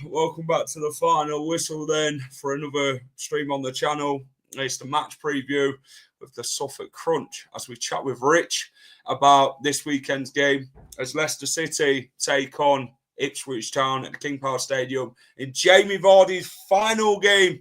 Welcome back to the final whistle then for another stream on the channel. It's the match preview with the Suffolk Crunch as we chat with Rich about this weekend's game as Leicester City take on Ipswich Town at the King Power Stadium in Jamie Vardy's final game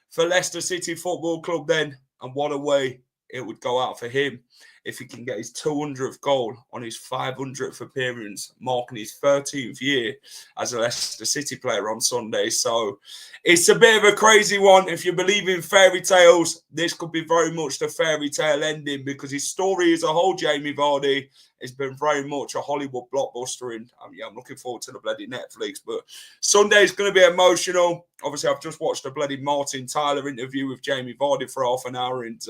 for Leicester City Football Club then. And what a way it would go out for him if he can get his 200th goal on his 500th appearance, marking his 13th year as a Leicester City player on Sunday. So it's a bit of a crazy one. If you believe in fairy tales, this could be very much the fairy tale ending because his story as a whole, Jamie Vardy, has been very much a Hollywood blockbuster. And I'm looking forward to the bloody Netflix. But Sunday is going to be emotional. Obviously, I've just watched a bloody Martin Tyler interview with Jamie Vardy for half an hour and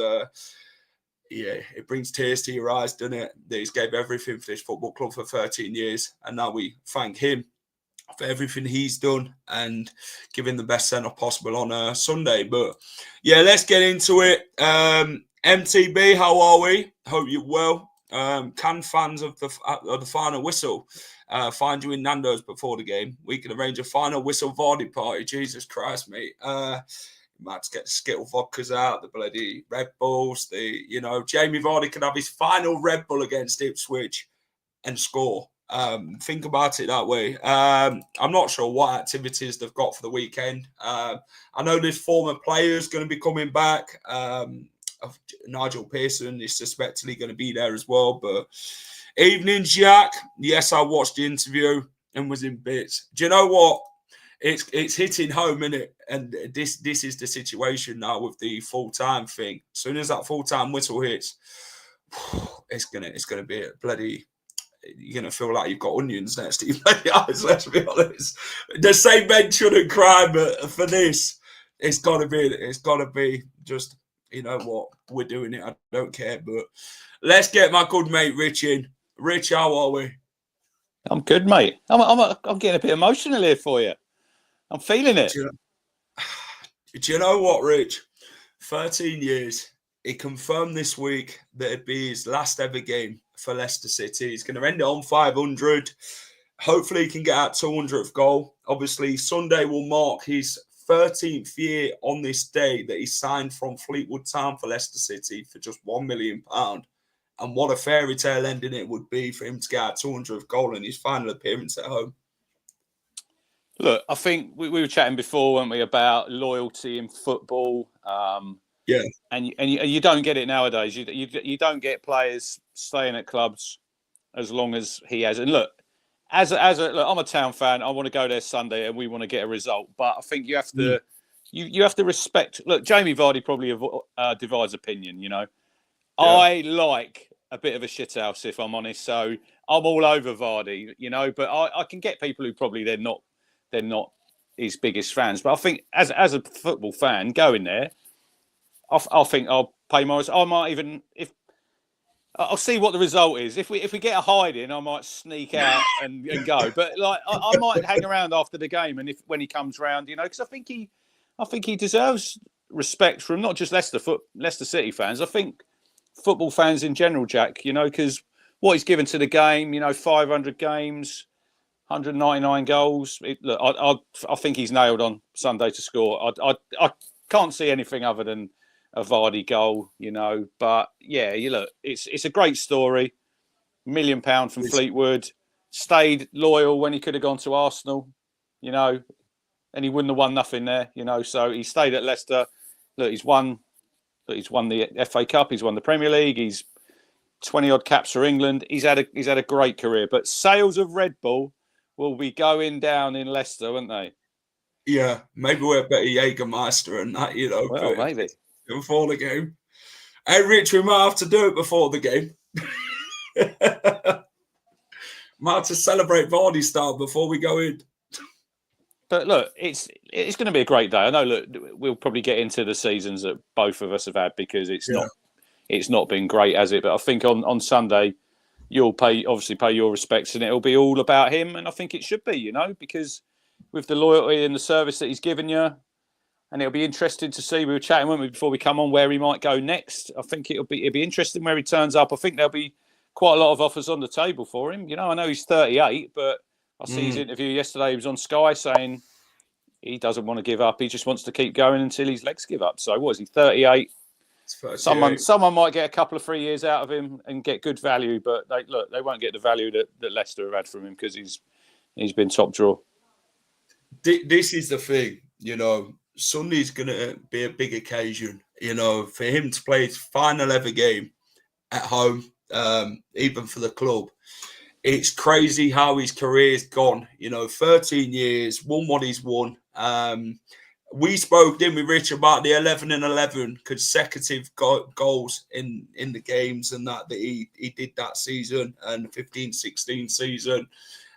yeah, it brings tears to your eyes, doesn't it? That he's gave everything for this football club for 13 years. And now we thank him for everything he's done and giving the best send-off possible on Sunday. But yeah, let's get into it. MTB, how are we? Hope you're well. Can fans of the final whistle find you in Nando's before the game? We can arrange a final whistle Vardy party. Jesus Christ, mate. Might get the Skittle vodkas out, the bloody Red Bulls, Jamie Vardy can have his final Red Bull against Ipswich and score. Think about it that way. I'm not sure what activities they've got for the weekend. I know this former player is going to be coming back. Nigel Pearson is suspectedly going to be there as well. But evening, Jack. Yes, I watched the interview and was in bits. Do you know what? It's hitting home, isn't it? And this is the situation now with the full-time thing. As soon as that full-time whistle hits, it's gonna be a bloody. You're gonna feel like you've got onions next to your bloody eyes. Let's be honest. The same men shouldn't cry, but for this, it's gotta be just what we're doing it. I don't care, but let's get my good mate Rich in. Rich, how are we? I'm good, mate. I'm getting a bit emotional here for you. I'm feeling it. Do you know what, Rich? 13 years. He confirmed this week that it'd be his last ever game for Leicester City. He's going to end it on 500. Hopefully he can get that 200th goal. Obviously, Sunday will mark his 13th year on this day that he signed from Fleetwood Town for Leicester City for just £1 million. And what a fairy tale ending it would be for him to get that 200th goal in his final appearance at home. Look, I think we were chatting before, weren't we, about loyalty in football. Yeah, and you don't get it nowadays. You don't get players staying at clubs as long as he has. And look, look, I'm a Town fan. I want to go there Sunday, and we want to get a result. But I think you have to you have to respect. Look, Jamie Vardy probably divides opinion. Yeah. I like a bit of a shithouse, if I'm honest. So I'm all over Vardy. But I can get people who probably they're not his biggest fans. But I think as a football fan going there, I think I'll pay more. I might even, if I'll see what the result is. If we get a hiding, I might sneak out and go. But like I might hang around after the game, and when he comes round, because I think he deserves respect from not just Leicester City fans. I think football fans in general, Jack. Because what he's given to the game, 500 games. 199 goals. I think he's nailed on Sunday to score. I can't see anything other than a Vardy goal, But yeah, look, it's a great story. £1 million from Fleetwood. Stayed loyal when he could have gone to Arsenal, and he wouldn't have won nothing there, So he stayed at Leicester. Look, he's won the FA Cup. He's won the Premier League. He's 20 odd caps for England. He's had a great career. But sales of Red Bull will be going down in Leicester, won't they? Yeah, maybe we're a better Jägermeister and that, Well, maybe. Before the game. Hey, Rich, we might have to do it before the game. Might have to celebrate Vardy style before we go in. But look, it's going to be a great day. I know. Look, we'll probably get into the seasons that both of us have had because it's not been great, has it? But I think on Sunday you'll obviously pay your respects, and it'll be all about him. And I think it should be, because with the loyalty and the service that he's given you, and it'll be interesting to see. We were chatting, weren't we, before we come on, where he might go next. I think it'll be interesting where he turns up. I think there'll be quite a lot of offers on the table for him. I know he's 38, but I see his interview yesterday. He was on Sky saying he doesn't want to give up. He just wants to keep going until his legs give up. So what is he, 38? Someone might get a couple of 3 years out of him and get good value, but they won't get the value that Leicester have had from him because he's been top draw. This is the thing, Sunday's going to be a big occasion, for him to play his final ever game at home, even for the club. It's crazy how his career's gone, 13 years, won what he's won. We spoke, didn't we, Rich, about the 11 and 11 consecutive goals in the games and that he did that season and 15-16 season.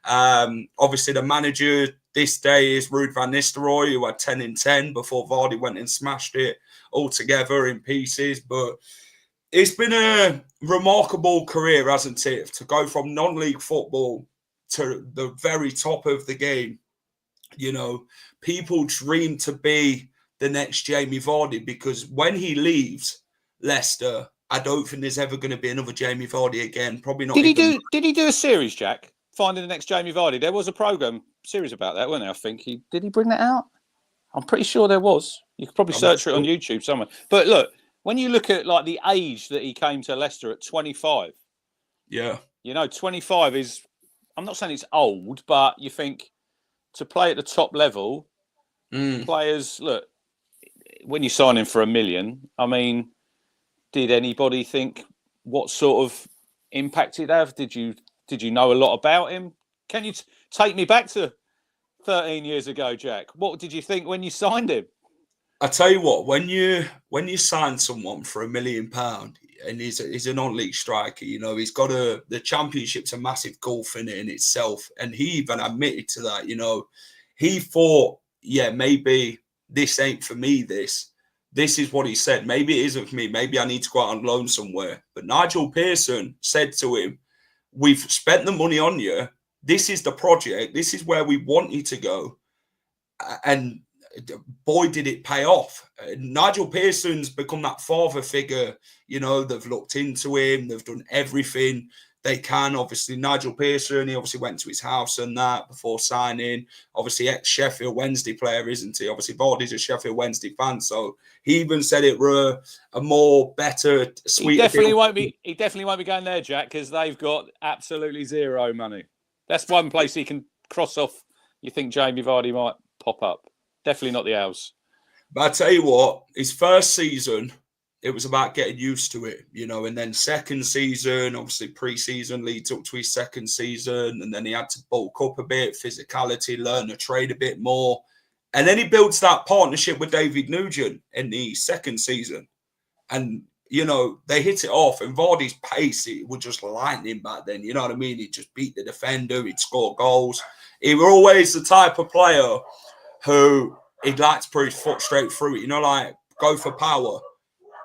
Obviously, the manager this day is Ruud van Nistelrooy, who had 10 in 10 before Vardy went and smashed it all together in pieces. But it's been a remarkable career, hasn't it? To go from non-league football to the very top of the game. People dream to be the next Jamie Vardy because when he leaves Leicester, I don't think there's ever going to be another Jamie Vardy again. Probably not. Did he do a series, Jack? Finding the next Jamie Vardy. There was a series about that, wasn't there? I think did he bring that out? I'm pretty sure there was. You could probably search it on YouTube somewhere. But look, when you look at the age that he came to Leicester at 25, 25 is. I'm not saying it's old, but you think to play at the top level, players look. When you sign him for $1 million, I mean, did anybody think what sort of impact he'd have? Did you know a lot about him? Can you take me back to 13 years ago, Jack? What did you think when you signed him? I tell you what, when you sign someone for £1 million and he's a non-league striker, he's got the Championship's a massive gulf in it in itself, and he even admitted to that. He thought, maybe this ain't for me. This is what he said. Maybe it isn't for me. Maybe I need to go out on loan somewhere. But Nigel Pearson said to him, "We've spent the money on you. This is the project. This is where we want you to go." And boy, did it pay off. Nigel Pearson's become that father figure. They've looked into him. They've done everything they can. Obviously, Nigel Pearson, he obviously went to his house and that before signing. Obviously, ex-Sheffield Wednesday player, isn't he? Obviously, Vardy's a Sheffield Wednesday fan, so he even said it were a more better, sweeter. He definitely won't be going there, Jack, because they've got absolutely zero money. That's one place he can cross off. You think Jamie Vardy might pop up? Definitely not the Owls. But I tell you what, his first season, it was about getting used to it, and then second season, obviously pre-season leads up to his second season, and then he had to bulk up a bit, physicality, learn to trade a bit more. And then he builds that partnership with David Nugent in the second season. And, they hit it off, and Vardy's pace, it was just lightning back then, you know what I mean? He'd just beat the defender, he'd score goals. He was always the type of player who he'd like to put his foot straight through it, go for power.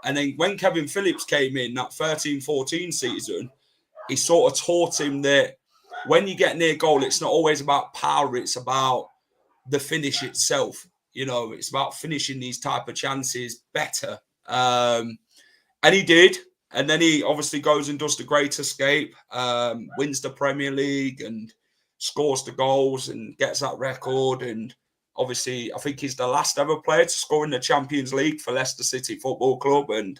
And then when Kevin Phillips came in that 13-14 season, he sort of taught him that when you get near goal, it's not always about power, it's about the finish itself. It's about finishing these type of chances better. And he did. And then he obviously goes and does the Great Escape, wins the Premier League and scores the goals and gets that record. And obviously, I think he's the last ever player to score in the Champions League for Leicester City Football Club. And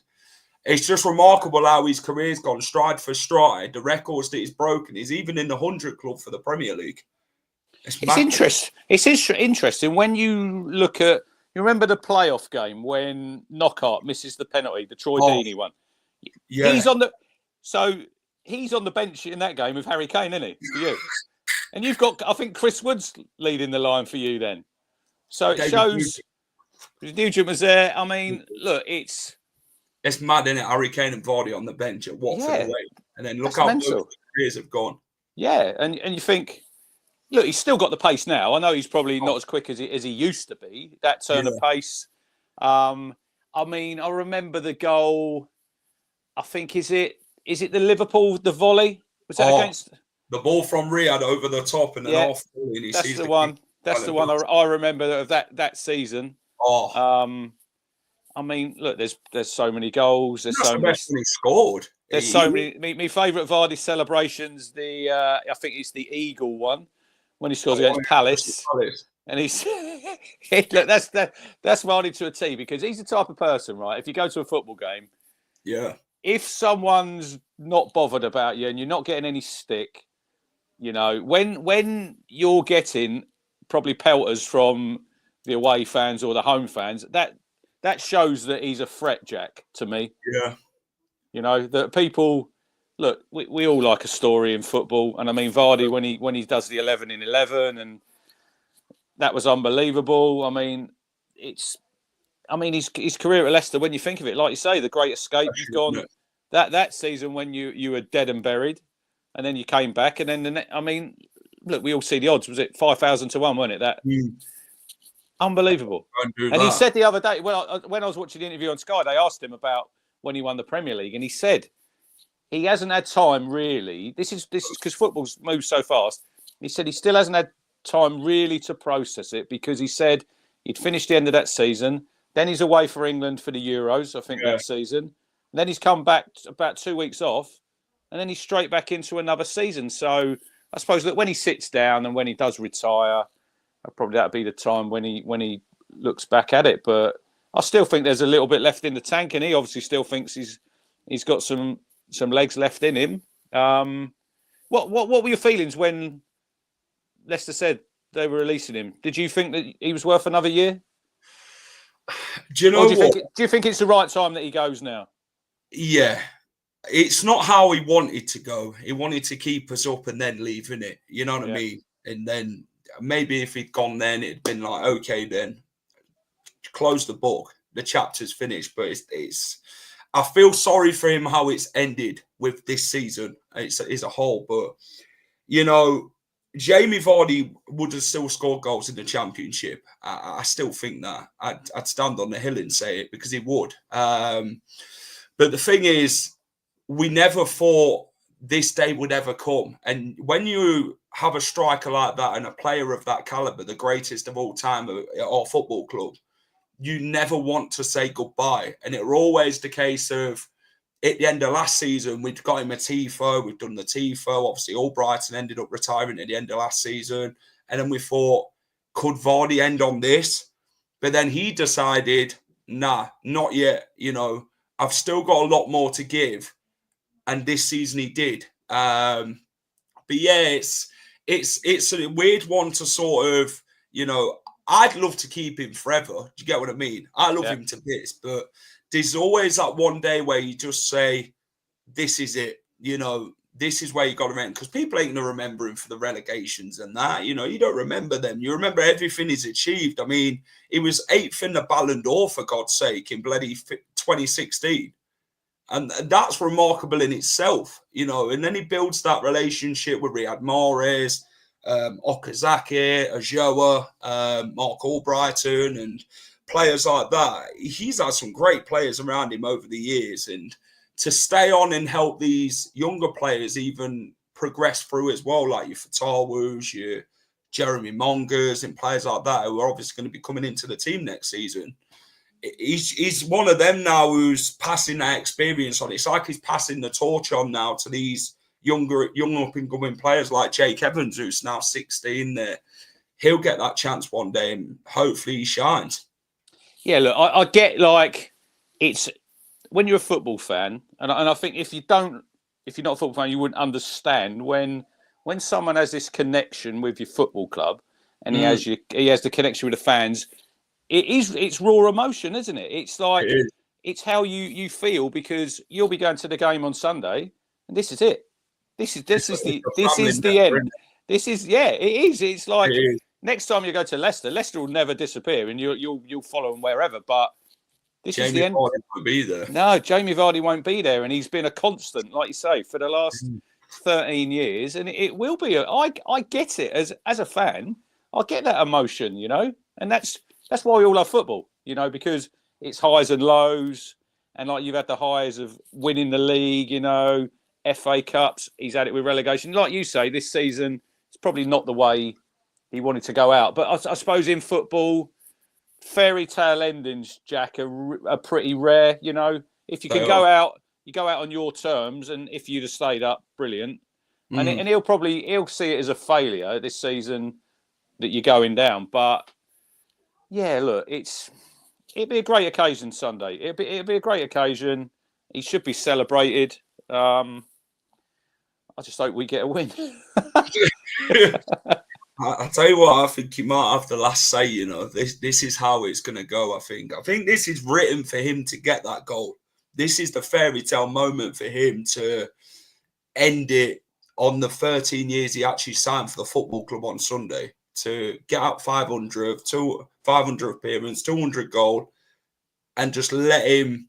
it's just remarkable how his career's gone stride for stride. The records that he's broken. He's even in the 100 club for the Premier League. It's interesting. It's interesting when you look at, you remember the playoff game when Knockaert misses the penalty, the Troy Deeney one? Yeah. He's on the bench in that game with Harry Kane, isn't he, for you? And you've got, I think, Chris Wood's leading the line for you then. So it shows Nugent was there. I mean, look, it's mad, isn't it? Harry Kane and Vardy on the bench at Watford away. And then look how both careers have gone. Yeah, and you think, look, he's still got the pace now. I know he's probably not as quick as he used to be. That turn of pace. I mean, I remember the goal. I think is it the Liverpool volley? Was that against the ball from Riyadh over the top and then off? And that's the one. That's the one I remember of that season. I mean, look, there's so many goals. There's so many. He scored. There's so many. My favourite Vardy celebrations. I think it's the Eagle one when he scores against Palace. And he's look, that's Vardy to a T, because he's the type of person, right? If you go to a football game, if someone's not bothered about you and you're not getting any stick, you know, when you're getting probably pelters from the away fans or the home fans, that shows that he's a threat, Jack, to me. Yeah. You know, that people look, we all like a story in football, and I mean Vardy when he does the 11 in 11, and that was unbelievable. I mean, his career at Leicester, when you think of it, like you say, the great escape. You've gone that season when you were dead and buried, and then you came back, and then look, we all see the odds. Was it 5,000 to 1? Wasn't it that? Unbelievable. And he said the other day, when I was watching the interview on Sky, they asked him about when he won the Premier League, and he said he hasn't had time really. This is because football's moved so fast. He said he still hasn't had time really to process it, because he said he'd finished the end of that season. Then he's away for England for the Euros, I think, that season. And then he's come back about 2 weeks off, and then he's straight back into another season. So I suppose that when he sits down and when he does retire, probably that'll be the time when he looks back at it. But I still think there's a little bit left in the tank, and he obviously still thinks he's got some legs left in him. What were your feelings when Leicester said they were releasing him? Did you think that he was worth another year? Do you know what? Do you think it's the right time that he goes now? Yeah. It's not how he wanted to go. He wanted to keep us up and then leave, innit? You know what I mean? And then maybe if he'd gone then, it'd been like, okay, then close the book. The chapter's finished. But it's I feel sorry for him how it's ended with this season as a whole. But, you know, Jamie Vardy would have still scored goals in the Championship. I still think that. I'd stand on the hill and say it, because he would. But the thing is, we never thought this day would ever come. And when you have a striker like that and a player of that caliber, the greatest of all time at our football club, you never want to say goodbye. And it was always the case of, at the end of last season, we'd got him a TIFO. We've done the TIFO. Obviously, Albrighton ended up retiring at the end of last season. And then we thought, could Vardy end on this? But then he decided, nah, not yet. You know, I've still got a lot more to give. And this season he did. But yeah, it's a weird one to sort of, you know, I'd love to keep him forever. Do you get what I mean? I love him to bits, but there's always that one day where you just say, this is it. You know, this is where you got to end. Because people ain't going to remember him for the relegations and that. You know, you don't remember them. You remember everything he's achieved. I mean, he was 8th in the Ballon d'Or, for God's sake, in bloody 2016. And that's remarkable in itself, you know. And then he builds that relationship with Riyad Mahrez, Okazaki, Ajoa, Mark Albrighton, and players like that. He's had some great players around him over the years. And to stay on and help these younger players even progress through as well, like your Fatawus, your Jeremy Mongers, and players like that, who are obviously going to be coming into the team next season. He's one of them now who's passing that experience on. It's like he's passing the torch on now to these young up-and-coming players like Jake Evans, who's now 16. He'll get that chance one day, and hopefully he shines. Yeah, look, I get, like, it's when you're a football fan, and I think if you're not a football fan, you wouldn't understand when someone has this connection with your football club, and he has the connection with the fans. It's raw emotion, isn't it? It's like it's how you feel, because you'll be going to the game on Sunday, and this is it. This is the end. This is it is. It's like next time you go to Leicester will never disappear, and you'll follow them wherever. But this is the end. Jamie Vardy won't be there. No, Jamie Vardy won't be there, and he's been a constant, like you say, for the last 13 years, and it will be. I get it as a fan. I get that emotion, and that's why we all love football, because it's highs and lows, and like you've had the highs of winning the league, FA Cups. He's had it with relegation, like you say. This season, it's probably not the way he wanted to go out, but I suppose in football, fairy tale endings, Jack, are pretty rare. If you can go out, you go out on your terms, and if you'd have stayed up, brilliant. And he'll see it as a failure this season that you're going down. But yeah, look, it'd be a great occasion Sunday. It'd be a great occasion. He should be celebrated. I just hope we get a win. I'll tell you what, I think he might have the last say, this is how it's going to go, I think. I think this is written for him to get that goal. This is the fairy tale moment for him to end it on the 13 years he actually signed for the football club on Sunday, to get out 500 appearance, 200 goal, and just let him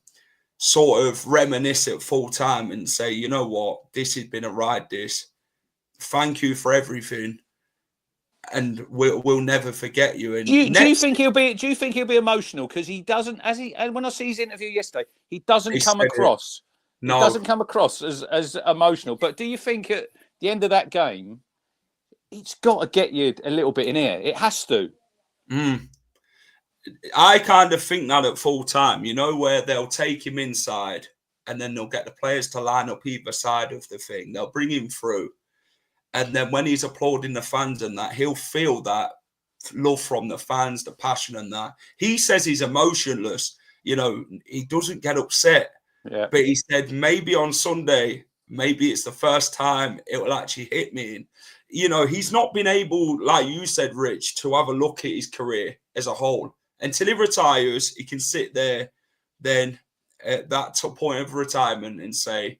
sort of reminisce at full time and say, you know what, this has been a ride, this. Thank you for everything. And we'll never forget you. And do you think he'll be emotional? Because he doesn't, when I see his interview yesterday, he doesn't come across. No. He doesn't come across as emotional. But do you think at the end of that game, it's got to get you a little bit in here? It has to. I kind of think that at full time, where they'll take him inside and then they'll get the players to line up either side of the thing. They'll bring him through. And then when he's applauding the fans and that, he'll feel that love from the fans, the passion and that. He says he's emotionless. He doesn't get upset. Yeah. But he said maybe on Sunday, maybe it's the first time it will actually hit me. And, he's not been able, like you said, Rich, to have a look at his career as a whole. Until he retires, he can sit there then at that point of retirement and say,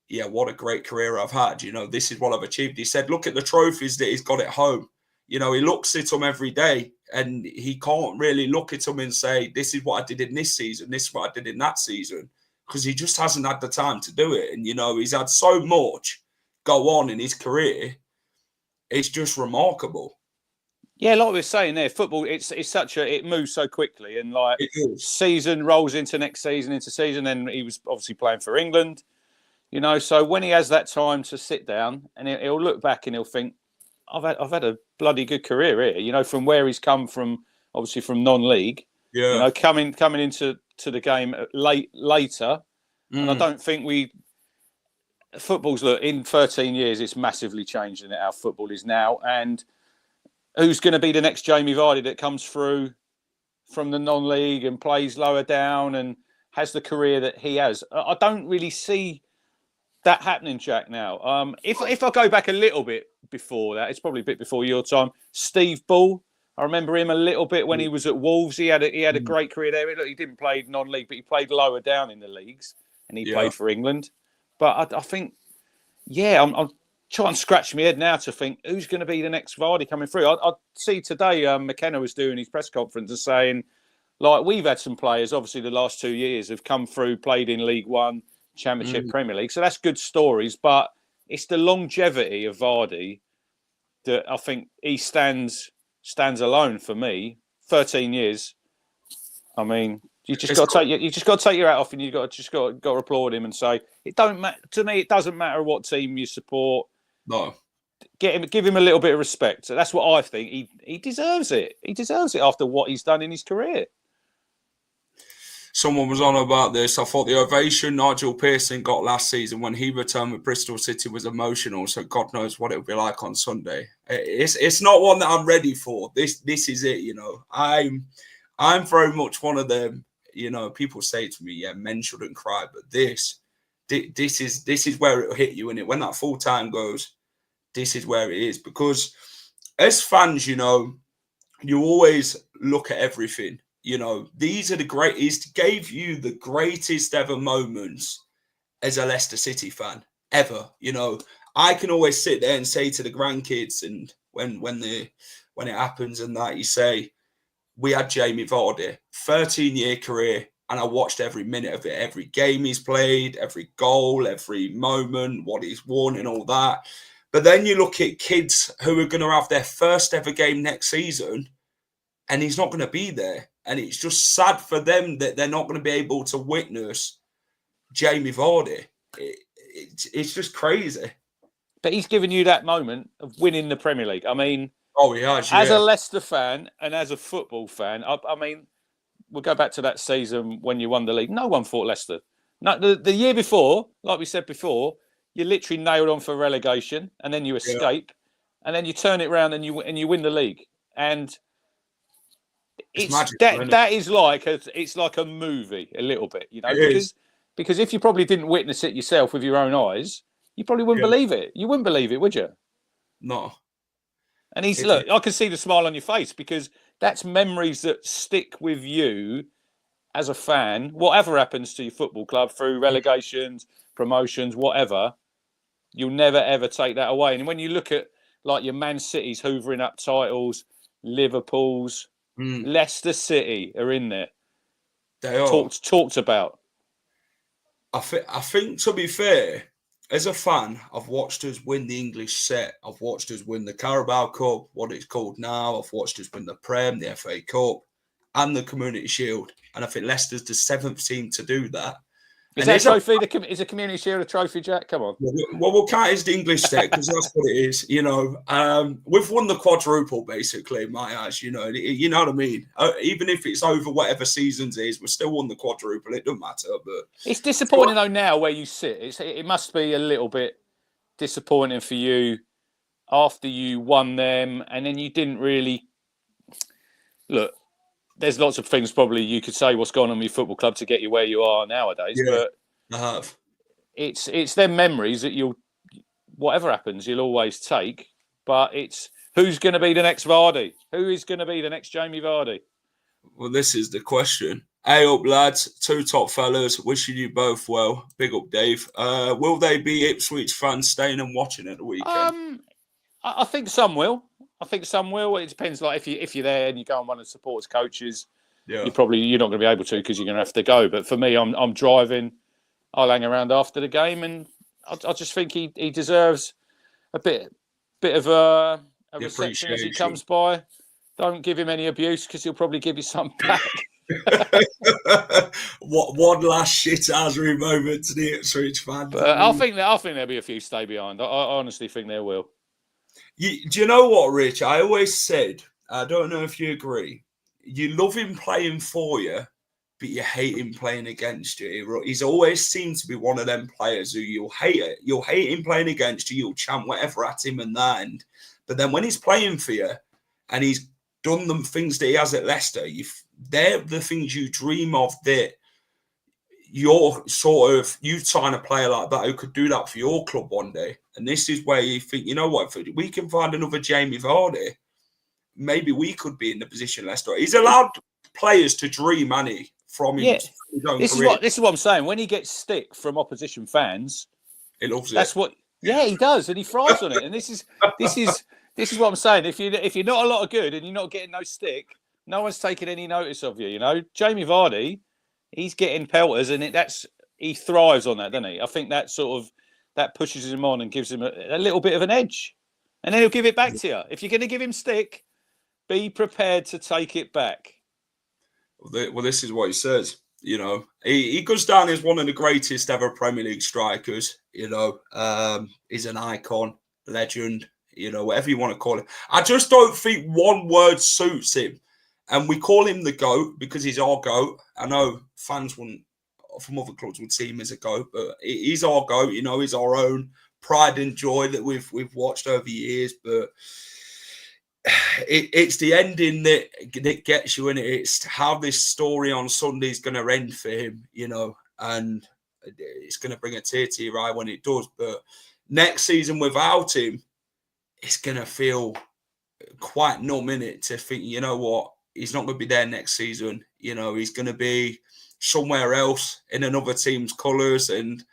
yeah, what a great career I've had. This is what I've achieved. He said, look at the trophies that he's got at home. He looks at them every day and he can't really look at them and say, this is what I did in this season. This is what I did in that season, because he just hasn't had the time to do it. And, he's had so much go on in his career. It's just remarkable. Yeah, like we were saying there, football, it moves so quickly, and like season rolls into next season, then he was obviously playing for England. So when he has that time to sit down, and he'll look back and he'll think, I've had a bloody good career here. From where he's come from, obviously from non-league. Yeah. Coming into the game later, and I don't think football's in 13 years, it's massively changed in how football is now. And who's going to be the next Jamie Vardy that comes through from the non-league and plays lower down and has the career that he has? I don't really see that happening, Jack, now. If I go back a little bit before that, it's probably a bit before your time. Steve Bull, I remember him a little bit when he was at Wolves. He had a great career there. Look, he didn't play non-league, but he played lower down in the leagues, and he played for England. But I think, I'm trying to scratch my head now to think who's going to be the next Vardy coming through. I see today McKenna was doing his press conference and saying, like, we've had some players, obviously the last 2 years, have come through, played in League One, Championship, Premier League. So that's good stories, but it's the longevity of Vardy that I think he stands alone for me. 13 years. I mean, you just got to take your hat off, and you got to applaud him and say it don't matter to me. It doesn't matter what team you support. No, give him a little bit of respect. So that's what I think. He deserves it. He deserves it after what he's done in his career. Someone was on about this. I thought the ovation Nigel Pearson got last season when he returned with Bristol City was emotional. So God knows what it'll be like on Sunday. It's not one that I'm ready for. This is it. I'm very much one of them. People say to me, "Yeah, men shouldn't cry," but this is where it'll hit you. And when that full time goes, this is where it is. Because as fans, you always look at everything. These are he's gave you the greatest ever moments as a Leicester City fan ever. I can always sit there and say to the grandkids, and when it happens and that, you say, we had Jamie Vardy, 13-year career, and I watched every minute of it, every game he's played, every goal, every moment, what he's won and all that. But then you look at kids who are going to have their first ever game next season and he's not going to be there. And it's just sad for them that they're not going to be able to witness Jamie Vardy. It's just crazy. But he's given you that moment of winning the Premier League. I mean, he has, as a Leicester fan and as a football fan, I mean, we'll go back to that season when you won the league. No one thought Leicester. No, the year before, like we said before, you literally nailed on for relegation, and then you escape, and then you turn it around and you win the league. And it's magic, that is like it's like a movie a little bit, you know, because if you probably didn't witness it yourself with your own eyes, you probably wouldn't believe it. You wouldn't believe it, would you? No. And look, I can see the smile on your face because that's memories that stick with you as a fan. Whatever happens to your football club through relegations, promotions, whatever, you'll never ever take that away. And when you look at like your Man City's hoovering up titles, Liverpool's, Leicester City are in there. They are talked about. I think to be fair, as a fan, I've watched us win the English set. I've watched us win the Carabao Cup, what it's called now. I've watched us win the Prem, the FA Cup, and the Community Shield. And I think Leicester's the 7th team to do that. Is that trophy? Is a Community Shield a trophy, Jack? Come on. Well, we'll count it as the English set because that's what it is. You know, we've won the quadruple basically. In my eyes, you know what I mean. Even if it's over whatever seasons it is, we've still won the quadruple. It doesn't matter. But it's disappointing though now where you sit. It must be a little bit disappointing for you after you won them, and then you didn't really look. There's lots of things probably you could say what's going on with your football club to get you where you are nowadays. Yeah, but I have. It's them memories that whatever happens, you'll always take. But it's who's going to be the next Vardy? Who is going to be the next Jamie Vardy? Well, this is the question. Hey up, lads. 2 top fellas. Wishing you both well. Big up, Dave. Will they be Ipswich fans staying and watching at the weekend? I think some will. It depends. Like if you're there and you go on one of the supporters coaches, you're not going to be able to because you're going to have to go. But for me, I'm driving. I'll hang around after the game, and I just think he deserves a bit of a reception as he comes by. Don't give him any abuse because he'll probably give you some back. One last shit-assery moment to the Ipswich fans. But I think there'll be a few stay behind. I honestly think there will. Do you know what, Rich? I always said, I don't know if you agree, you love him playing for you, but you hate him playing against you. He's always seemed to be one of them players who you'll hate it. You'll hate him playing against you. You'll chant whatever at him and that. But then when he's playing for you and he's done the things that he has at Leicester, they're the things you dream of that you're you sign a player like that who could do that for your club one day. And this is where you think, you know what, if we can find another Jamie Vardy, maybe we could be in the position Leicester. He's allowed players to dream, Annie, from his own career. This is what I'm saying. When he gets stick from opposition fans, he loves it. That's what. Yeah, he does, and he thrives on it. And this is what I'm saying. If you're not a lot of good and you're not getting no stick, no one's taking any notice of you. You know, Jamie Vardy, he's getting pelters, and he thrives on that, doesn't he? I think that pushes him on and gives him a little bit of an edge, and then he'll give it back to you. If you're going to give him stick, be prepared to take it back. Well, this is what he says. You know, he goes down as one of the greatest ever Premier League strikers. You know, he's an icon, legend. You know, whatever you want to call it. I just don't think one word suits him. And we call him the GOAT because he's our GOAT. I know fans from other clubs would see him as a GOAT, but he's our GOAT. You know, he's our own pride and joy that we've watched over years. But it's the ending that gets you in it. It's how this story on Sunday is going to end for him, you know, and it's going to bring a tear to your eye when it does. But next season without him, it's going to feel quite numb in it to think, you know what, he's not going to be there next season. You know, he's going to be somewhere else in another team's colours. And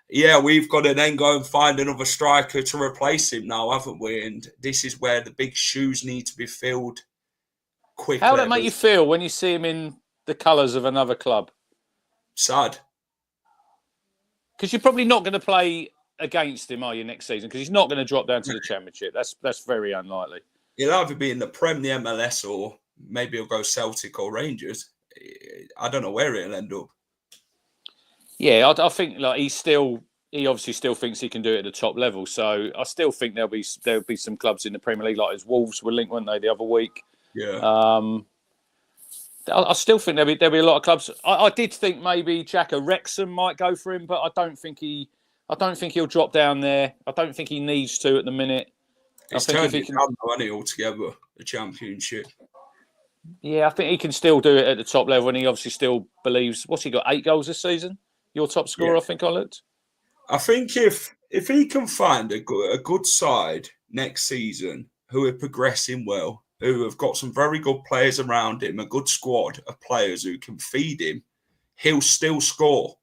yeah, we've got to then go and find another striker to replace him now, haven't we? And this is where the big shoes need to be filled quickly. How would it make you feel when you see him in the colours of another club? sad. Because you're probably not going to play against him, are you, next season? Because he's not going to drop down to the Championship. That's very unlikely. He'll either be in the Prem, the MLS, or maybe he'll go Celtic or Rangers. I don't know where it'll end up. Yeah, I think like he obviously still thinks he can do it at the top level. So I still think there'll be some clubs in the Premier League, like as Wolves were linked, weren't they, the other week? Yeah. I still think there'll be a lot of clubs. I did think maybe Jacka Wrexham might go for him, but I don't think he'll drop down there. I don't think he needs to at the minute. It's turned it down now, altogether, the Championship. Yeah, I think he can still do it at the top level, and he obviously still believes. What's he got? 8 goals this season? Your top scorer, I think I looked. I think if he can find a good side next season who are progressing well, who have got some very good players around him, a good squad of players who can feed him, he'll still score.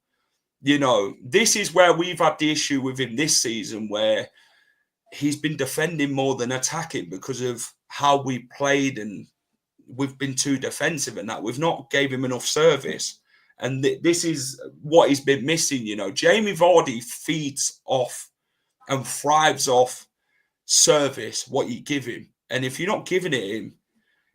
You know, this is where we've had the issue with him this season, where he's been defending more than attacking because of how we played, and we've been too defensive and that. We've not gave him enough service. And this is what he's been missing, you know. Jamie Vardy feeds off and thrives off service, what you give him. And if you're not giving it him,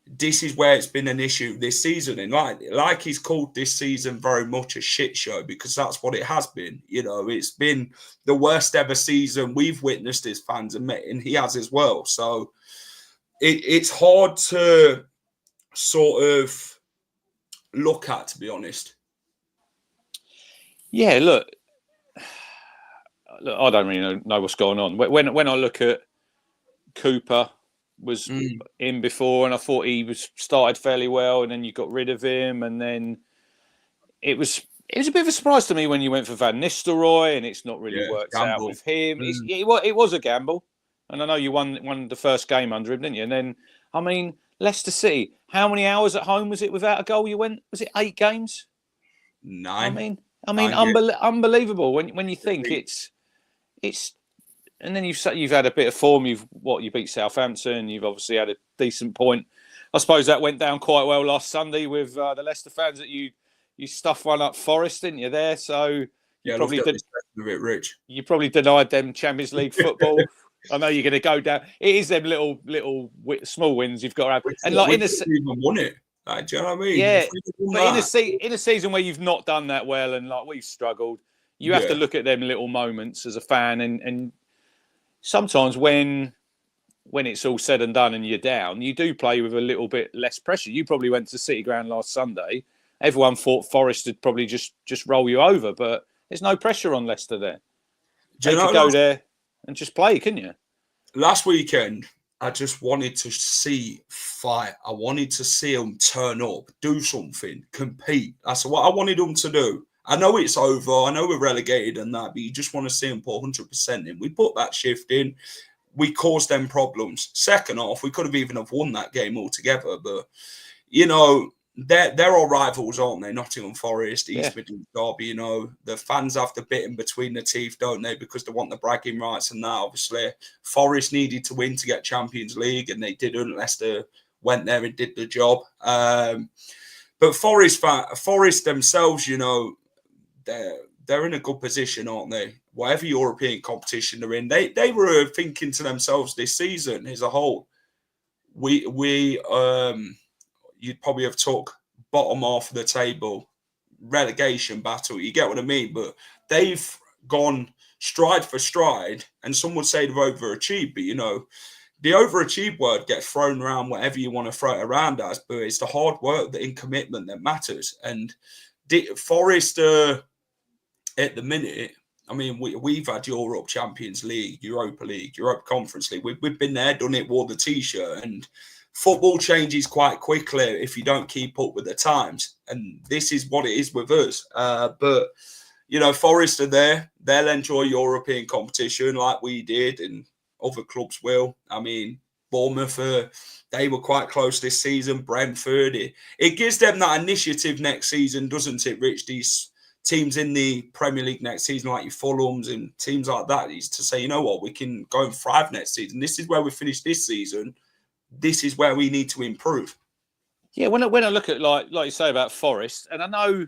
this is where it's been an issue this season. And like he's called this season very much a shit show, because that's what it has been. You know, it's been the worst ever season we've witnessed as fans, and he has as well. So it's hard to sort of look at, to be honest. Yeah, look, I don't really know what's going on. When I look at Cooper was in before, and I thought he was started fairly well, and then you got rid of him, and then it was a bit of a surprise to me when you went for Van Nistelrooy, and it's not really worked out with him. It was a gamble, and I know you won the first game under him, didn't you? And then, I mean, Leicester City, how many hours at home was it without a goal? You went, was it 8 games? 9. I mean, unbelievable when you think it's, and then you've had a bit of form. You beat Southampton. You've obviously had a decent point. I suppose that went down quite well last Sunday with the Leicester fans, that you stuffed one up Forest, didn't you? There, so you probably denied them Champions League football. I know you're going to go down. It is them little small wins you've got to have, and like in a even won it. Like, do you know what I mean? Yeah, but in a season where you've not done that well, and like we've struggled, you have to look at them little moments as a fan, and sometimes when it's all said and done and you're down, you do play with a little bit less pressure. You probably went to City Ground last Sunday. Everyone thought Forest would probably just roll you over, but there's no pressure on Leicester there. You could go there and just play, couldn't you? Last weekend, I just wanted to see fight. I wanted to see them turn up, do something, compete. That's what I wanted them to do. I know it's over. I know we're relegated and that, but you just want to see them put 100% in. We put that shift in. We caused them problems. Second half, we could have even have won that game altogether. But, you know, they're our rivals, aren't they? Nottingham Forest, East Midlands Derby, you know. The fans have the bit in between the teeth, don't they? Because they want the bragging rights and that, obviously. Forest needed to win to get Champions League, and they didn't. Leicester went there and did the job. But Forest themselves, you know, they're in a good position, aren't they? Whatever European competition they're in, they were thinking to themselves this season as a whole, you'd probably have took bottom half of the table, relegation battle. You get what I mean? But they've gone stride for stride, and some would say they've overachieved. But, you know, the overachieved word gets thrown around whatever you want to throw it around as, but it's the hard work, the in commitment that matters. And Forest, at the minute, I mean, we've had Europe, Champions League, Europa Conference League. We've been there, done it, wore the T-shirt, and football changes quite quickly if you don't keep up with the times. And this is what it is with us. But, you know, Forest are there. They'll enjoy European competition like we did, and other clubs will. I mean, Bournemouth, they were quite close this season. Brentford, it gives them that initiative next season, doesn't it, Rich? These teams in the Premier League next season, like your Fulhams and teams like that, is to say, you know what, we can go and thrive next season. This is where we finished this season. This is where we need to improve. Yeah, when I look at like you say about Forest, and I know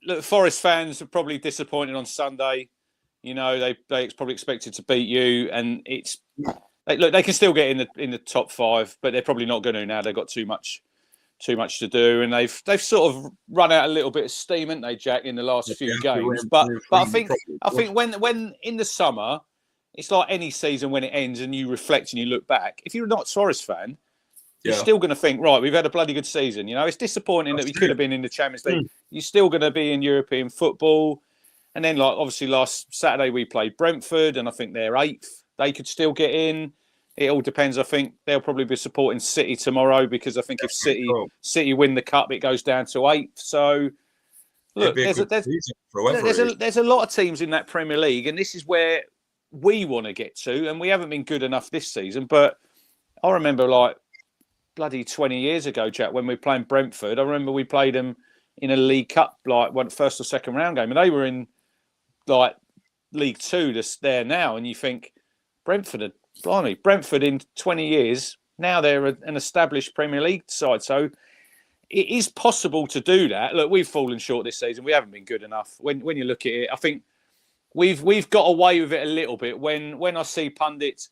look, Forest fans are probably disappointed on Sunday. You know, they probably expected to beat you, and they can still get in the top 5, but they're probably not going to now. They've got too much to do, and they've sort of run out a little bit of steam, haven't they, Jack, in the last few games? But I think when in the summer, it's like any season when it ends and you reflect and you look back. If you're not a Forest fan, you're still going to think, right, we've had a bloody good season. You know, it's disappointing that we could have been in the Champions League. You're still going to be in European football. And then, like, obviously last Saturday we played Brentford, and I think they're 8th. They could still get in. It all depends. I think they'll probably be supporting City tomorrow, because I think if City win the cup, it goes down to 8th. So, look, there's a lot of teams in that Premier League, and this is where we want to get to. And we haven't been good enough this season. But I remember, like, bloody 20 years ago, Jack, when we were playing Brentford, I remember we played them in a League Cup, like one first or second round game, and they were in like League 2 that's there now, and you think Brentford in 20 years, now they're an established Premier League side. So it is possible to do that. Look, we've fallen short this season. We haven't been good enough. When you look at it, I think we've got away with it a little bit. When I see pundits,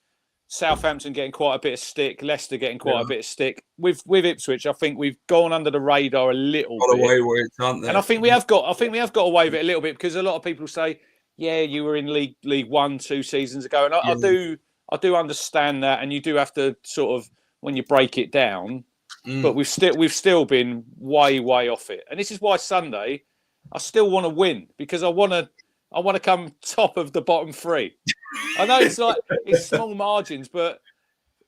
Southampton getting quite a bit of stick, Leicester getting quite a bit of stick. With Ipswich, I think we've gone under the radar a little bit. Away with it, aren't they? And I think we have got away with it a little bit, because a lot of people say, yeah, you were in League 1 2 seasons ago, and I do understand that, and you do have to sort of, when you break it down, but we've still been way off it. And this is why Sunday I still want to win, because I want to come top of the bottom 3. I know it's small margins, but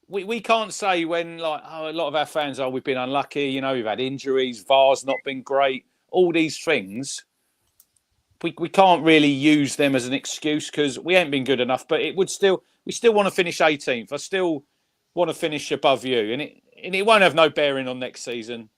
we can't say when, like, a lot of our fans are, we've been unlucky, you know, we've had injuries, VAR's not been great, all these things. We can't really use them as an excuse, because we ain't been good enough. But we still want to finish 18th. I still want to finish above you, and it won't have no bearing on next season,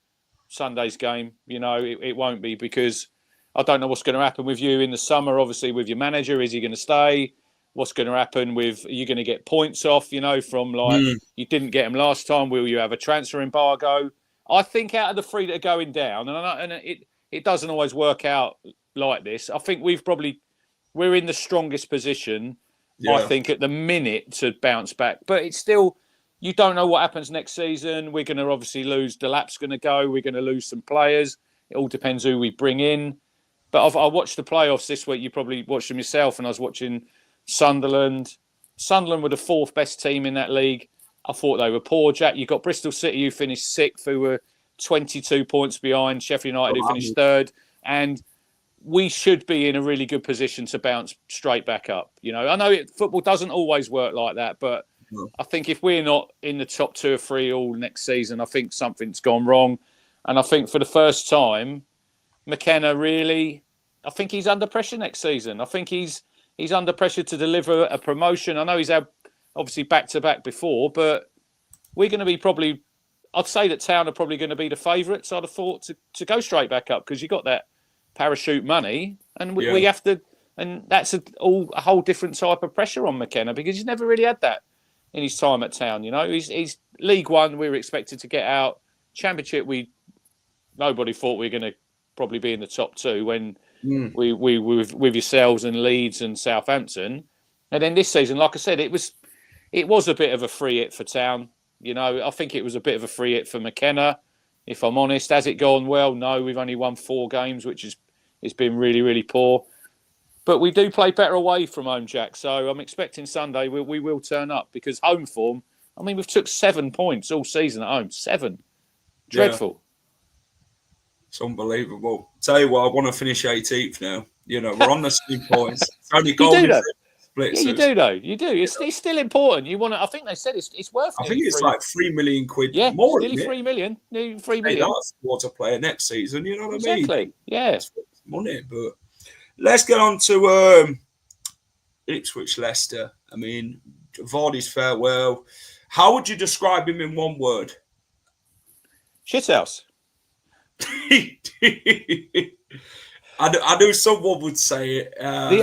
Sunday's game. You know, it won't be, because I don't know what's going to happen with you in the summer. Obviously, with your manager, is he going to stay? What's going to happen with? Are you going to get points off? You know, from like you didn't get them last time. Will you have a transfer embargo? I think out of the 3 that are going down, and it doesn't always work out like this. I think we're in the strongest position. I think at the minute to bounce back, but it's still, you don't know what happens next season. We're going to obviously lose. Delap's going to go. We're going to lose some players. It all depends who we bring in. But I watched the playoffs this week. You probably watched them yourself, and I was watching Sunderland. Sunderland were the 4th best team in that league. I thought they were poor, Jack. You got Bristol City, who finished 6th, who were 22 points behind. Sheffield United, who finished 3rd. And we should be in a really good position to bounce straight back up. You know, I know football doesn't always work like that, but I think if we're not in the top 2 or 3 all next season, I think something's gone wrong. And I think for the first time, McKenna really, I think he's under pressure next season. I think he's under pressure to deliver a promotion. I know he's had obviously back-to-back before, but we're going to be probably, I'd say that Town are probably going to be the favourites, I'd have thought, to go straight back up, because you got that parachute money, and we have to, and that's a whole different type of pressure on McKenna, because he's never really had that in his time at Town. You know, he's League 1, we were expected to get out. Championship, nobody thought we were going to probably be in the top 2 when we with yourselves and Leeds and Southampton. And then this season, like I said, it was a bit of a free hit for Town. You know, I think it was a bit of a free hit for McKenna, if I'm honest. Has it gone well? No, we've only won 4 games, which it's been really, really poor. But we do play better away from home, Jack. So I'm expecting Sunday we will turn up, because home form, I mean, we've took 7 points all season at home. 7. Dreadful. Yeah. It's unbelievable. Tell you what, I want to finish 18th now. You know, we're on the same points. It's only golden split. Yeah, you do, though. You do. It's still important. You want to, I think they said it's worth it. I think it's like 3 million quid more. Nearly 3 million. Nearly 3 million. Hey, that's towards a player next season, you know what I mean? Exactly. Yeah. It's money, but let's get on to Ipswich Leicester. I mean, Vardy's farewell. How would you describe him in one word? Shithouse. I knew someone would say it. The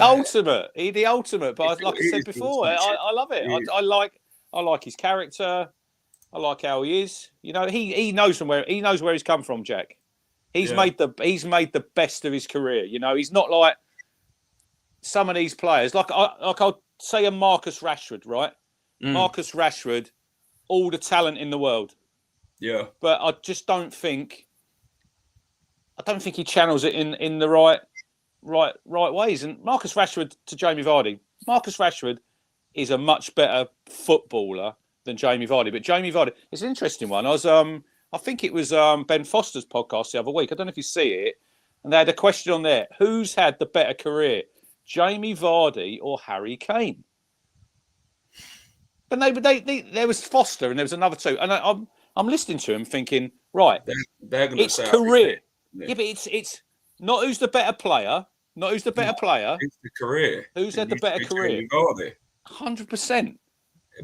ultimate. But like I said before, I love it. I like his character. I like how he is. You know, he knows where he's come from, Jack. He's made the best of his career. You know, he's not like some of these players. I'll say a Marcus Rashford, right? Marcus Rashford, all the talent in the world. Yeah. But I just don't think he channels it in the right ways. And Marcus Rashford to Jamie Vardy. Marcus Rashford is a much better footballer than Jamie Vardy. But Jamie Vardy, it's an interesting one. I think it was Ben Foster's podcast the other week. I don't know if you see it. And they had a question on there. Who's had the better career, Jamie Vardy or Harry Kane? But there was Foster and there was another two. And I'm listening to him thinking, right, they're going to say career. Yeah, but it's not who's the better player. Not who's the better player. It's the career. Who's had the better career? 100%.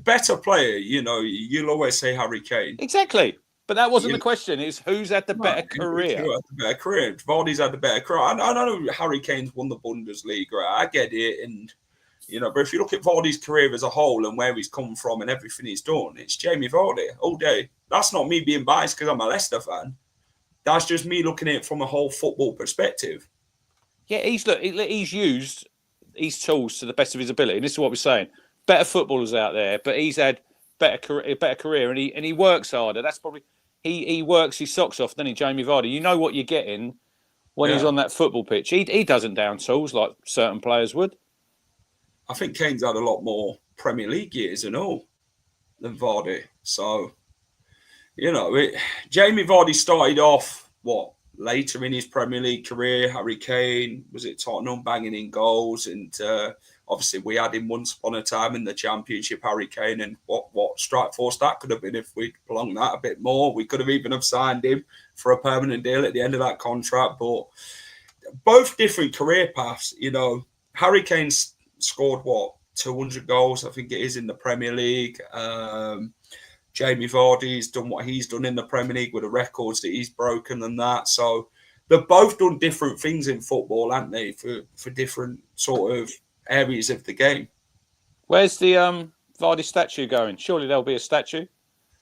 Better player, you know, you'll always say Harry Kane. Exactly. But that wasn't the question. It's who's had the better career. Who had the better career? Vardy's had the better career. I know Harry Kane's won the Bundesliga. I get it. And, you know, but if you look at Vardy's career as a whole and where he's come from and everything he's done, it's Jamie Vardy all day. That's not me being biased because I'm a Leicester fan. That's just me looking at it from a whole football perspective. Yeah, he's used his tools to the best of his ability. And this is what we're saying. Better footballers out there, but he's had better career, and he works harder. That's probably he works his socks off, doesn't he, Jamie Vardy? You know what you're getting when he's on that football pitch. He doesn't down tools like certain players would. I think Kane's had a lot more Premier League years and all than Vardy. So, you know, Jamie Vardy started off later in his Premier League career. Harry Kane was at Tottenham banging in goals, and obviously we had him once upon a time in the Championship, Harry Kane, and what strike force that could have been if we'd prolonged that a bit more. We could have even have signed him for a permanent deal at the end of that contract. But both different career paths. You know, Harry Kane's scored 200 goals, I think it is, in the Premier League. Jamie Vardy's done what he's done in the Premier League with the records that he's broken and that. So they've both done different things in football, haven't they, for different sort of areas of the game. Where's the Vardy statue going? Surely there'll be a statue.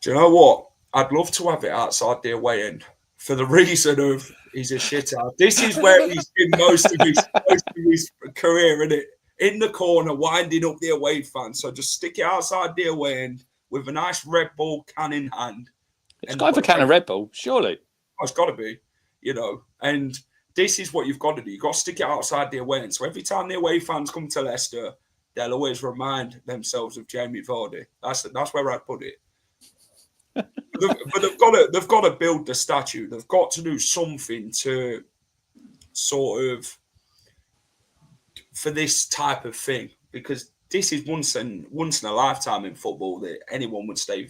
Do you know what? I'd love to have it outside the away end for the reason of he's a shitter. This is where he's been most of his career, isn't it? In the corner, winding up the away fans. So just stick it outside the away end with a nice Red Bull can in hand. It's got to have a can of Red Bull, surely. Oh, it's got to be, you know. And this is what you've got to do. You've got to stick it outside the away end. So every time the away fans come to Leicester, they'll always remind themselves of Jamie Vardy. That's where I'd put it. But they've got to build the statue. They've got to do something to sort of for this type of thing, because this is once in a lifetime in football that anyone would stay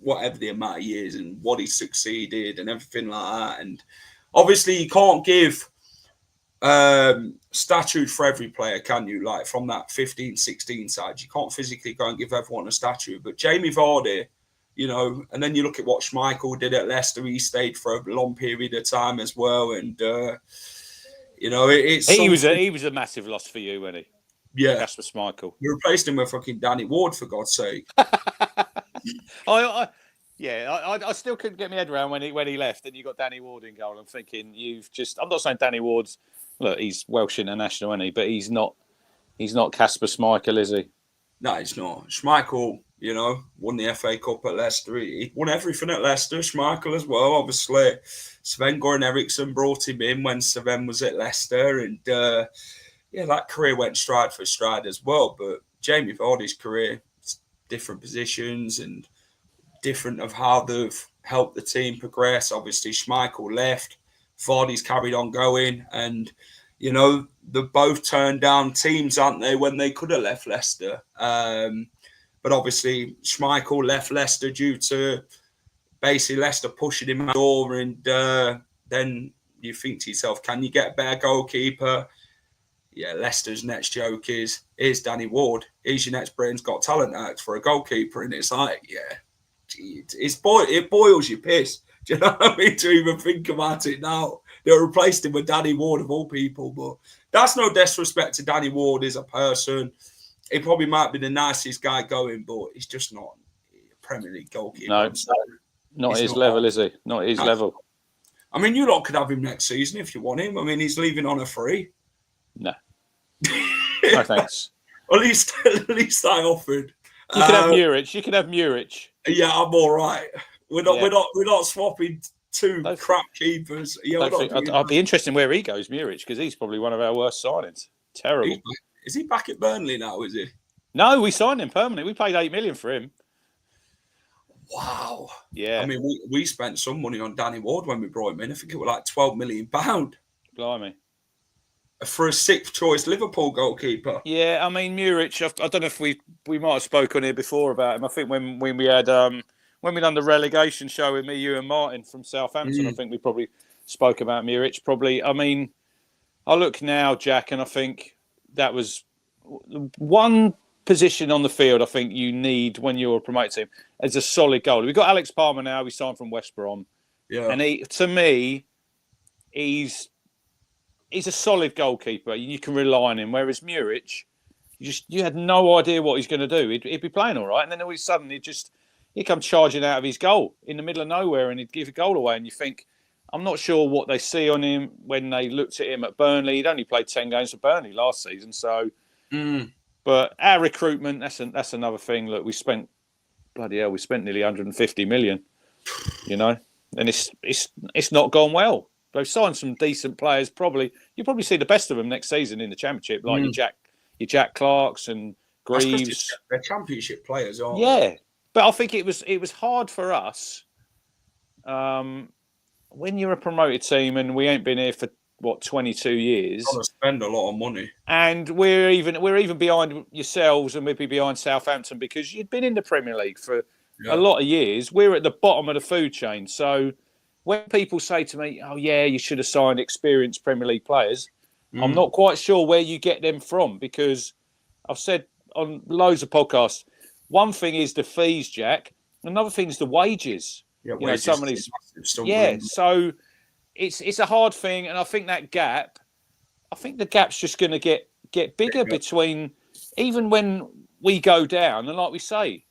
whatever the amount of years and what he succeeded and everything like that. And obviously you can't give statues for every player, can you? Like from that 15-16 side, you can't physically go and give everyone a statue. But Jamie Vardy, you know, and then you look at what Schmeichel did at Leicester. He stayed for a long period of time as well. And, you know, he was a massive loss for you, wasn't he? Yeah. That's for Schmeichel. You replaced him with fucking Danny Ward, for God's sake. I still couldn't get my head around when he left and you got Danny Ward in goal. I'm thinking I'm not saying Danny Ward's, look, he's Welsh international, isn't he? But he's not Kasper Schmeichel, is he? No, he's not. Schmeichel, you know, won the FA Cup at Leicester. He won everything at Leicester. Schmeichel as well, obviously. Sven-Goran Eriksson brought him in when Sven was at Leicester. And, yeah, that career went stride for stride as well. But Jamie Vardy's career, different positions and different of how they've helped the team progress. Obviously, Schmeichel left. Vardy's carried on going. And, you know, they've both turned down teams, aren't they, when they could have left Leicester. But obviously, Schmeichel left Leicester due to basically Leicester pushing him out the door. And then you think to yourself, can you get a better goalkeeper? Yeah, Leicester's next joke is, here's Danny Ward. Here's your next Britain's Got Talent act for a goalkeeper. And it's like, yeah, it boils your piss. Do you know what I mean? To even think about it now. They replaced him with Danny Ward of all people. But that's no disrespect to Danny Ward as a person. He probably might be the nicest guy going, but he's just not a Premier League goalkeeper. No, not his level, is he? Not his level. I mean, you lot could have him next season if you want him. I mean, he's leaving on a free. No. No thanks. At least I offered. You can have Muric. You can have Muric. Yeah, I'm all right. We're not swapping two crap keepers. Yeah, I'd be interested in where he goes, Muric, because he's probably one of our worst signings. Terrible. Is he back at Burnley now? Is he? No, we signed him permanently. We paid $8 million for him. Wow. Yeah. I mean, we spent some money on Danny Ward when we brought him in. I think it was like £12 million. Blimey. For a sixth choice Liverpool goalkeeper. Yeah, I mean, Muric, I don't know if we might have spoken here before about him. I think when we had when we done the relegation show with me, you and Martin from Southampton, I think we probably spoke about Muric. Probably, I mean, I look now, Jack, and I think that was one position on the field I think you need when you're a promoted team as a solid goalie. We've got Alex Palmer now. We signed from West Brom. Yeah. And to me, he's a solid goalkeeper. You can rely on him. Whereas Muric, you had no idea what he's going to do. He'd be playing all right, and then all of a sudden he'd come charging out of his goal in the middle of nowhere, and he'd give a goal away. And you think, I'm not sure what they see on him when they looked at him at Burnley. He'd only played 10 games for Burnley last season, so. But our recruitment, that's another thing. Look, we spent nearly 150 million, and it's not gone well. They've signed some decent players. You'll probably see the best of them next season in the Championship, like your Jack Clarks and Greaves. They're Championship players, aren't they? Yeah, but I think it was hard for us when you're a promoted team and we ain't been here for 22 years. Got to spend a lot of money, and we're even behind yourselves, and we'd be behind Southampton because you'd been in the Premier League for a lot of years. We're at the bottom of the food chain, so. When people say to me, oh, yeah, you should have signed experienced Premier League players, I'm not quite sure where you get them from because I've said on loads of podcasts, one thing is the fees, Jack. Another thing is the wages. Yeah, wages some of these. So it's a hard thing. And I think the gap's just going to get bigger between even when we go down. And like we say,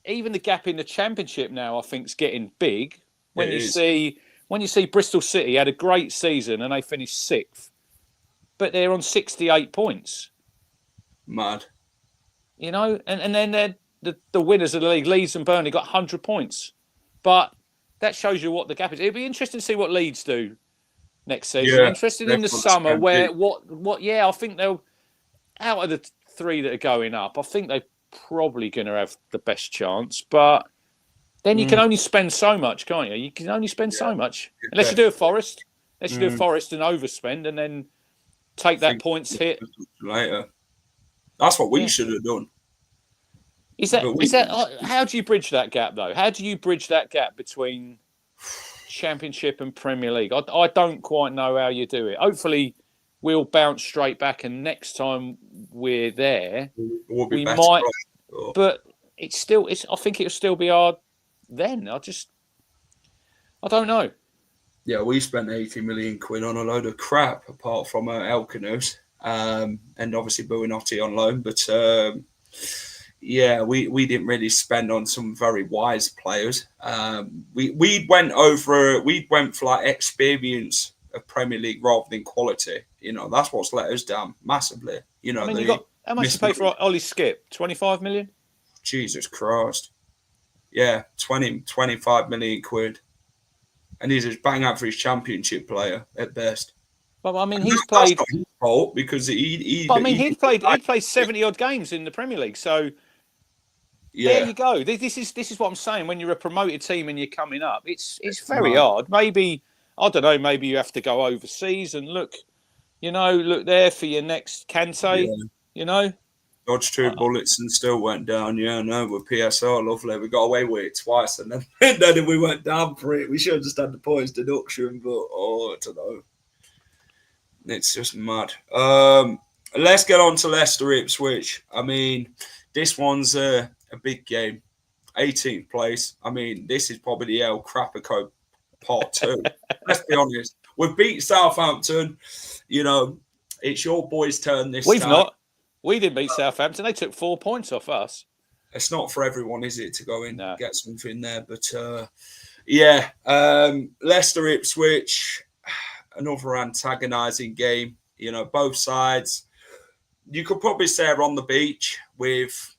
even the gap in the Championship now, I think, is getting big. When you see Bristol City had a great season and they finished 6th, but they're on 68 points. Mad. And then they're the winners of the league, Leeds and Burnley, got 100 points. But that shows you what the gap is. It'll be interesting to see what Leeds do next season. Yeah, interested in the summer where I think they'll, out of the 3 that are going up, I think they're probably going to have the best chance. But then you can only spend so much, can't you? You can only spend so much. Unless you do a Forest. Unless you do a Forest and overspend and then take that points hit. Later. That's what we should have done. How do you bridge that gap, though? How do you bridge that gap between Championship and Premier League? I don't quite know how you do it. Hopefully, we'll bounce straight back and next time we're there, we might. But I think it'll still be hard. Then I don't know. Yeah, we spent 80 million quid on a load of crap apart from Elkanus and obviously Buenotti on loan. But we didn't really spend on some very wise players. We went for like experience of Premier League rather than quality. That's what's let us down massively. How much did you pay for Ollie Skip? 25 million? Jesus Christ. Yeah, 25 million quid. And he's a bang average Championship player at best. But I mean, he's played. That's not his fault because he played 70 odd games in the Premier League. So there you go. This is what I'm saying. When you're a promoted team and you're coming up, it's very hard. Maybe I don't know. Maybe you have to go overseas and look there for your next Kante. Dodged 2 bullets and still went down. Yeah, no, with PSR, lovely. We got away with it twice, and then we went down for it. We should have just had the points deduction, but I don't know. It's just mad. Let's get on to Leicester Ipswich. I mean, this one's a big game. 18th place. I mean, this is probably the El Crapico part 2. Let's be honest. We've beat Southampton. It's your boys' turn this time. We've not. We didn't beat Southampton. They took 4 points off us. It's not for everyone, is it, to go in and get something there? But Yeah, Leicester Ipswich, another antagonising game. You know, both sides. You could probably say are on the beach with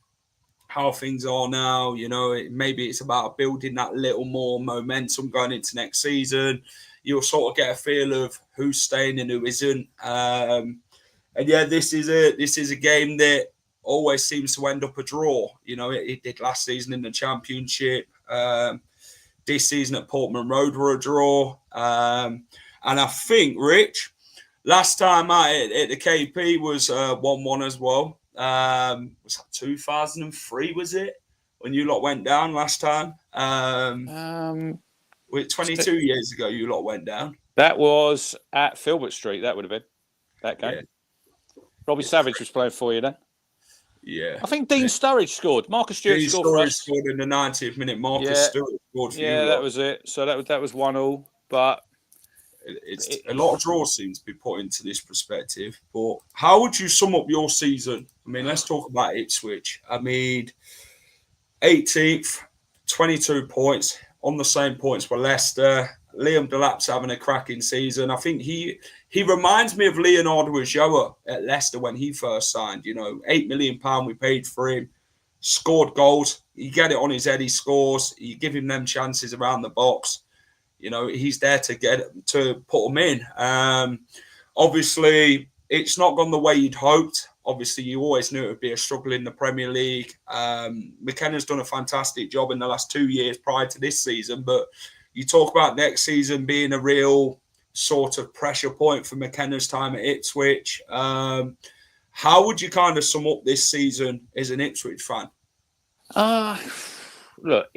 how things are now. You know, maybe it's about building that little more momentum going into next season. You'll sort of get a feel of who's staying and who isn't. And yeah, this is a game that always seems to end up a draw. You know, it did last season in the Championship. This season at Portman Road were a draw. And I think, Rich, last time at the KP was 1-1 as well. Was that 2003, was it? When you lot went down last time? 22 years ago you lot went down. That was at Filbert Street, that would have been that game. Yeah. Robbie Savage was playing for you then. Yeah. I think Dean Sturridge scored. Marcus Stewart scored for us. Scored in the 90th minute. Marcus Stewart scored for you. Yeah, that was it. So that was 1-1. But it's a lot of draws seem to be put into this perspective. But how would you sum up your season? I mean, let's talk about Ipswich. I mean, 18th, 22 points, on the same points with Leicester. Liam Delap's having a cracking season. I think he reminds me of Leonardo Ulloa at Leicester when he first signed. You know, £8 million we paid for him, scored goals. You get it on his head, he scores. You give him them chances around the box. You know, he's there to put them in. Obviously, it's not gone the way you'd hoped. Obviously, you always knew it would be a struggle in the Premier League. McKenna's done a fantastic job in the last 2 years prior to this season, but you talk about next season being a real sort of pressure point for McKenna's time at Ipswich. How would you kind of sum up this season as an Ipswich fan? Look,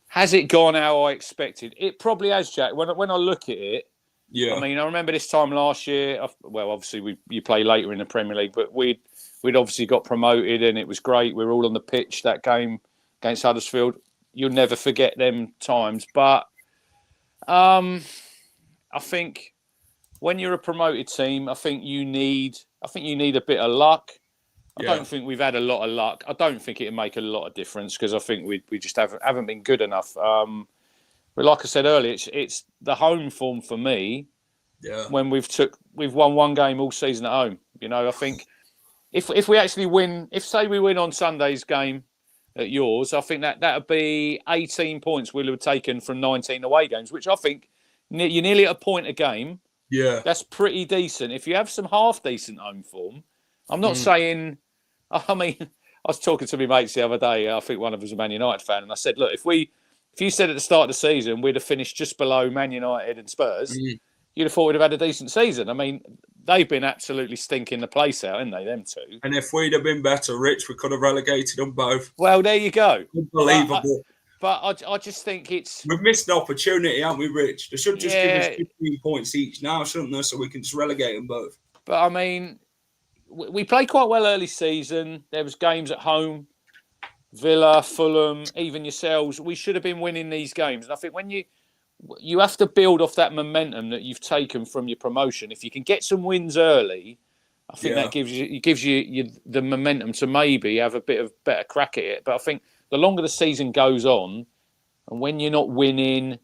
has it gone how I expected? It probably has, Jack. When I look at it, yeah. I mean, I remember this time last year. Well, obviously you play later in the Premier League, but we'd obviously got promoted and it was great. We were all on the pitch that game against Huddersfield. You'll never forget them times. But I think when you're a promoted team, I think you need a bit of luck. I don't think we've had a lot of luck. I don't think it'll make a lot of difference because I think we just haven't been good enough. But like I said earlier, it's the home form for me. Yeah. When we've won one game all season at home. You know, I think if we actually win, say we win on Sunday's game at yours, I think that would be 18 points we'll have taken from 19 away games, which I think you're nearly at a point a game. Yeah. That's pretty decent. If you have some half decent home form, I'm not saying. I mean, I was talking to my mates the other day. I think one of them was a Man United fan, and I said, "Look, if you said at the start of the season we'd have finished just below Man United and Spurs, you'd have thought we'd have had a decent season." I mean, they've been absolutely stinking the place out, haven't they? Them two. And if we'd have been better, Rich, we could have relegated them both. Well, there you go. Unbelievable. But I just think we've missed an opportunity, haven't we, Rich? They should just give us 15 points each now, shouldn't they? So we can just relegate them both. But I mean, we played quite well early season. There was games at home, Villa, Fulham, even yourselves. We should have been winning these games. And I think when you have to build off that momentum that you've taken from your promotion. If you can get some wins early, I think that gives you the momentum to maybe have a bit of better crack at it. But I think the longer the season goes on, and when you're not winning,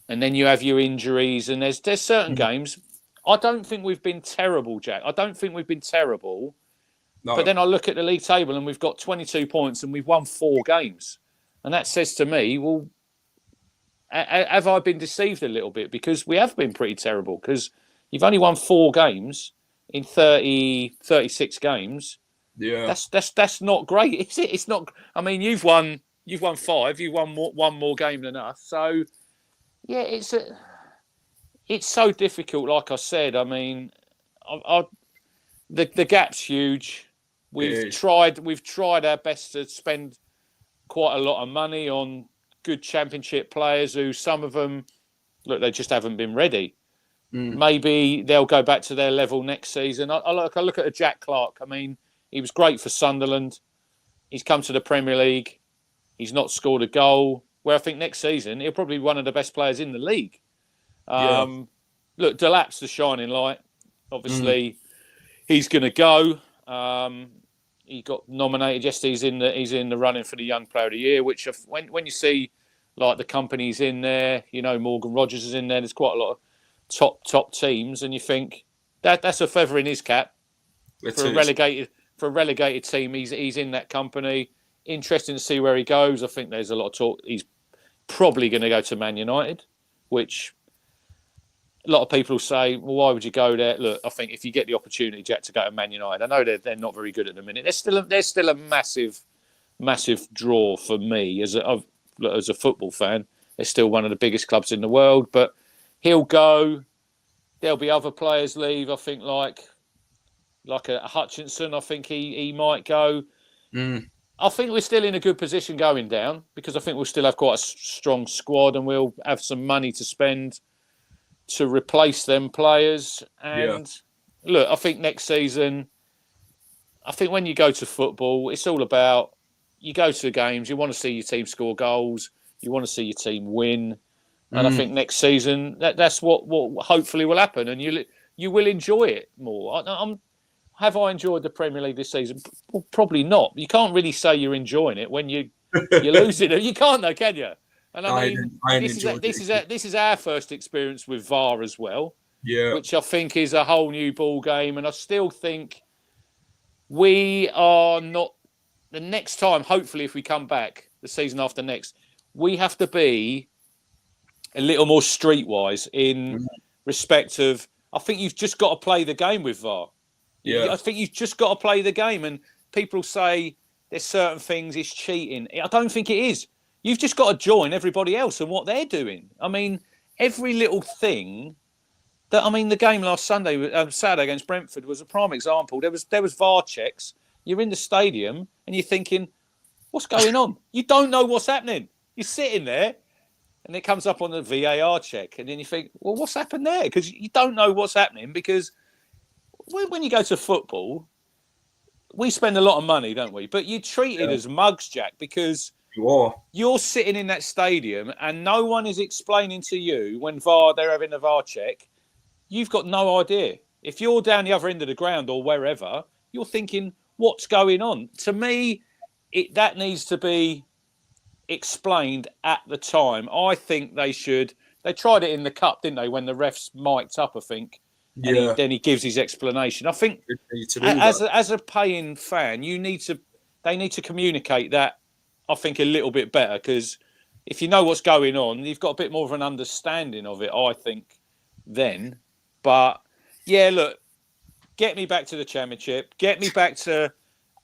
and then you have your injuries, and there's certain games. I don't think we've been terrible, Jack. I don't think we've been terrible. No. But then I look at the league table and we've got 22 points and we've won 4 games. And that says to me, well, have I been deceived a little bit? Because we have been pretty terrible. Because you've only won 4 games in 36 games. Yeah. That's not great, is it? It's not. I mean, you've won 5. You've won one more game than us. So, yeah, it's so difficult, like I said. I mean, the gap's huge. We've tried our best to spend quite a lot of money on good Championship players who some of them, look, they just haven't been ready. Maybe they'll go back to their level next season. I look at a Jack Clark. I mean, he was great for Sunderland. He's come to the Premier League. He's not scored a goal. Where I think next season, he'll probably be one of the best players in the league. Look, Delap's the shining light. Obviously, he's going to go. He got nominated yesterday. He's in the running for the Young Player of the Year. Which when you see like the companies in there. You know, Morgan Rogers is in there. There's quite a lot of top teams, and you think that's a feather in his cap for a relegated team. He's in that company. Interesting to see where he goes. I think there's a lot of talk. He's probably going to go to Man United, which a lot of people say, well, why would you go there? Look, I think if you get the opportunity, Jack, to go to Man United, I know they're not very good at the minute. There's still a massive draw for me as a football fan. They're still one of the biggest clubs in the world, but he'll go. There'll be other players leave. I think like a Hutchinson. I think he might go. I think we're still in a good position going down because I think we'll still have quite a strong squad and we'll have some money to spend to replace them players. And look, I think next season, I think when you go to football, it's all about, you go to the games, you want to see your team score goals, you want to see your team win. And I think next season, that's what hopefully will happen. And you will enjoy it more. Have I enjoyed the Premier League this season? Well, probably not. You can't really say you're enjoying it when you're losing it. You can't though, can you? And I mean, this is our first experience with VAR as well, which I think is a whole new ball game. And I still think we are not. The next time, hopefully, if we come back the season after next, we have to be a little more streetwise in respect of. I think you've just got to play the game with VAR. Yeah, I think you've just got to play the game. And people say there's certain things it's cheating. I don't think it is. You've just got to join everybody else and what they're doing. I mean, every little thing the game last Saturday against Brentford was a prime example. There was VAR checks. You're in the stadium and you're thinking, what's going on? You don't know what's happening. You're sitting there and it comes up on the VAR check. And then you think, well, what's happened there? Because you don't know what's happening because when you go to football, we spend a lot of money, don't we? But you're treated as mugs, Jack, because you're sitting in that stadium and no one is explaining to you when they're having a VAR check. You've got no idea. If you're down the other end of the ground or wherever, you're thinking, what's going on? To me, that needs to be explained at the time. I think they should. They tried it in the cup, didn't they, when the refs mic'd up, I think. And then he gives his explanation. I think as a paying fan, they need to communicate that, I think, a little bit better, because if you know what's going on, you've got a bit more of an understanding of it, I think, then. But, yeah, look, get me back to the Championship. Get me back to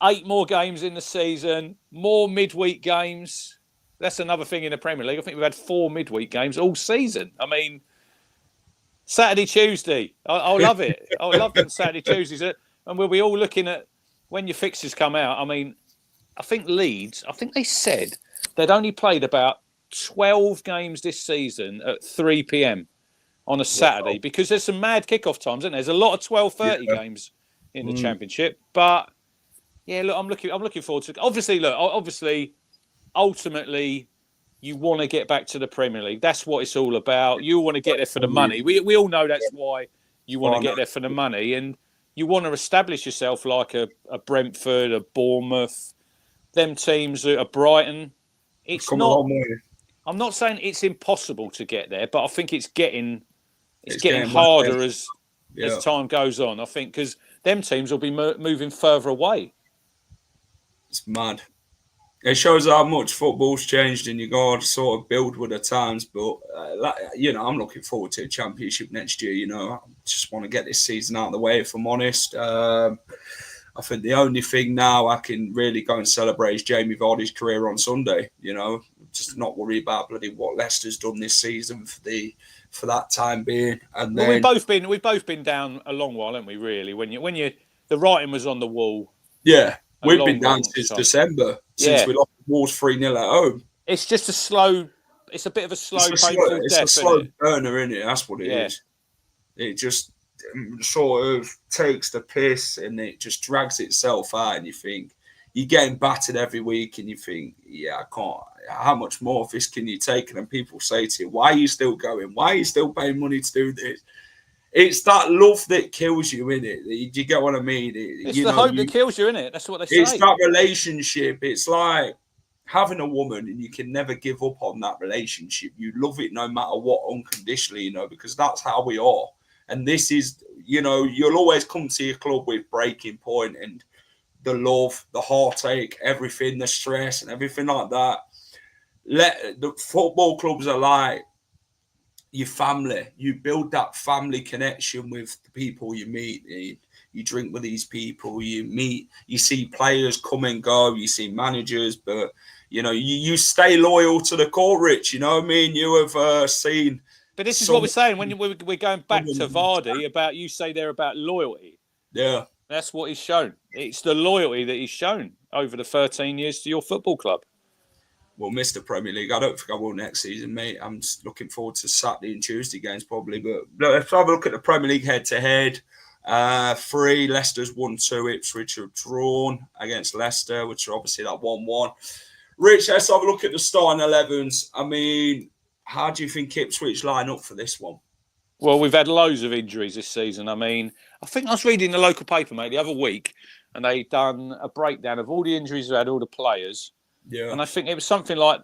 8 more games in the season, more midweek games. That's another thing in the Premier League. I think we've had 4 midweek games all season. I mean, Saturday, Tuesday. I love it. I love them Saturday, Tuesdays. And we'll be all looking at when your fixtures come out. I mean, I think Leeds, they said they'd only played about 12 games this season at 3 p.m. on a Saturday because there's some mad kickoff times, isn't there? There's a lot of 12:30 games in the Championship. But, yeah, look, I'm looking forward to it. Obviously, ultimately, you want to get back to the Premier League. That's what it's all about. You want to get there for the money. We all know that's why you want to get there for the money. And you want to establish yourself like a Brentford, a Bournemouth, them teams, a Brighton. It's not. I'm not saying it's impossible to get there, but I think it's getting harder as time goes on. I think because them teams will be moving further away. It's mad. It shows how much football's changed and you got to sort of build with the times. But, I'm looking forward to a Championship next year. I just want to get this season out of the way, if I'm honest. I think the only thing now I can really go and celebrate is Jamie Vardy's career on Sunday. Just not worry about bloody what Leicester's done this season for that time being. And then we've both been down a long while, haven't we? Really, when the writing was on the wall. Yeah. We've been down since December, since we lost the Wolves 3-0 at home. It's just it's a bit of a slow, painful death. It's a slow burner, isn't it? That's what it is. It just sort of takes the piss and it just drags itself out, and you think, you're getting battered every week and you think, I can't, how much more of this can you take? And then people say to you, why are you still going? Why are you still paying money to do this? It's that love that kills you, innit? Do you get what I mean? It's the hope that kills you, innit? That's what they say. It's that relationship. It's like, having a woman, and you can never give up on that relationship. You love it no matter what, unconditionally, because that's how we are. And this is, you'll always come to your club with breaking point and the love, the heartache, everything, the stress and everything like that. The football clubs are like your family. You build that family connection with the people you meet. You drink with these people, you see players come and go, you see managers, but you stay loyal to the core, Rich. You know what I mean? You have seen. But this is what we're saying when we're going back to Vardy about, you say there about loyalty. Yeah. That's what he's shown. It's the loyalty that he's shown over the 13 years to your football club. We'll miss the Premier League. I don't think I will next season, mate. I'm just looking forward to Saturday and Tuesday games probably. But let's have a look at the Premier League head-to-head. 3, Leicester's 1-2. Ipswich have drawn against Leicester, which are obviously that 1-1. Rich, let's have a look at the starting 11s. I mean, how do you think Ipswich line up for this one? Well, we've had loads of injuries this season. I mean, I think I was reading the local paper, mate, the other week, and they'd done a breakdown of all the injuries we had, all the players. Yeah. And I think it was something like,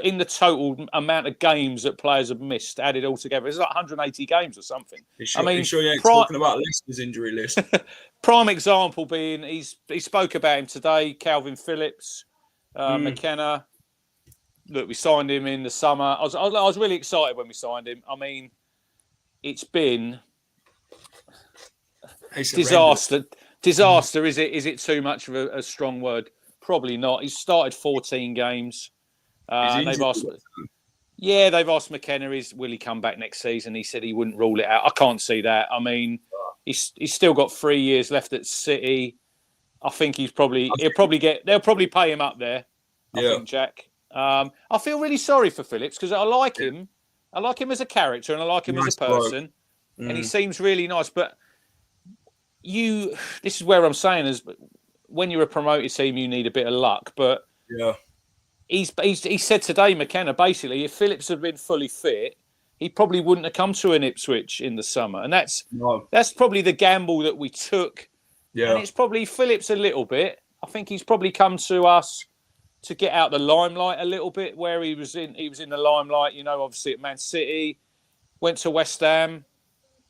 in the total amount of games that players have missed, added all together, it's like 180 games or something. I mean, sure you ain't talking about Leicester's injury list. Prime example being, he spoke about him today, Calvin Phillips, McKenna. Look, we signed him in the summer. I was really excited when we signed him. I mean, it's been disaster. Disaster, is it? Is it too much of a strong word? Probably not. He's started 14 games. They've asked McKenna, will he come back next season? He said he wouldn't rule it out. I can't see that. I mean, he's still got 3 years left at City. I think they'll probably pay him up there. I think, Jack. I feel really sorry for Phillips because I like him. I like him as a character and I like him as a person. And he seems really nice. But this is where I'm saying is, when you're a promoted team, you need a bit of luck. But he said today, McKenna, basically, if Phillips had been fully fit, he probably wouldn't have come to an Ipswich in the summer. And that's probably the gamble that we took. Yeah. And it's probably Phillips a little bit. I think he's probably come to us to get out the limelight a little bit, where he was in the limelight, obviously at Man City, went to West Ham,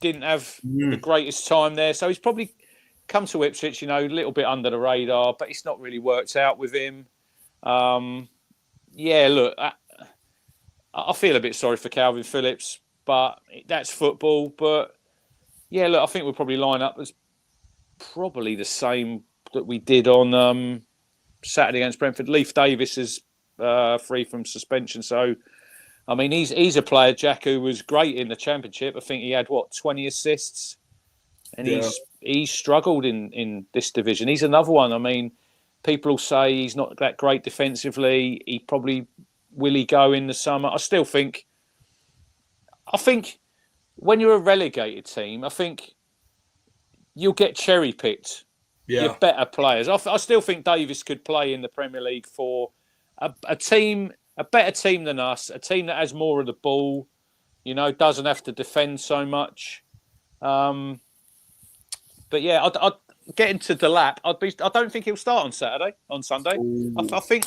didn't have the greatest time there. So he's probably come to Ipswich, a little bit under the radar, but it's not really worked out with him. Look, I feel a bit sorry for Calvin Phillips, but that's football. But look, I think we'll probably line up as probably the same that we did on Saturday against Brentford. Leif Davis is free from suspension, so I mean he's a player, Jack, who was great in the Championship. I think he had 20 assists, and he's struggled in this division. He's another one. I mean, people will say he's not that great defensively. He probably will he go in the summer. I think when you're a relegated team, I think you'll get cherry picked. Yeah. Your better players. I still think Davis could play in the Premier League for a better team than us, a team that has more of the ball, doesn't have to defend so much. But I'd get into Delap. I don't think he'll start on Sunday. I think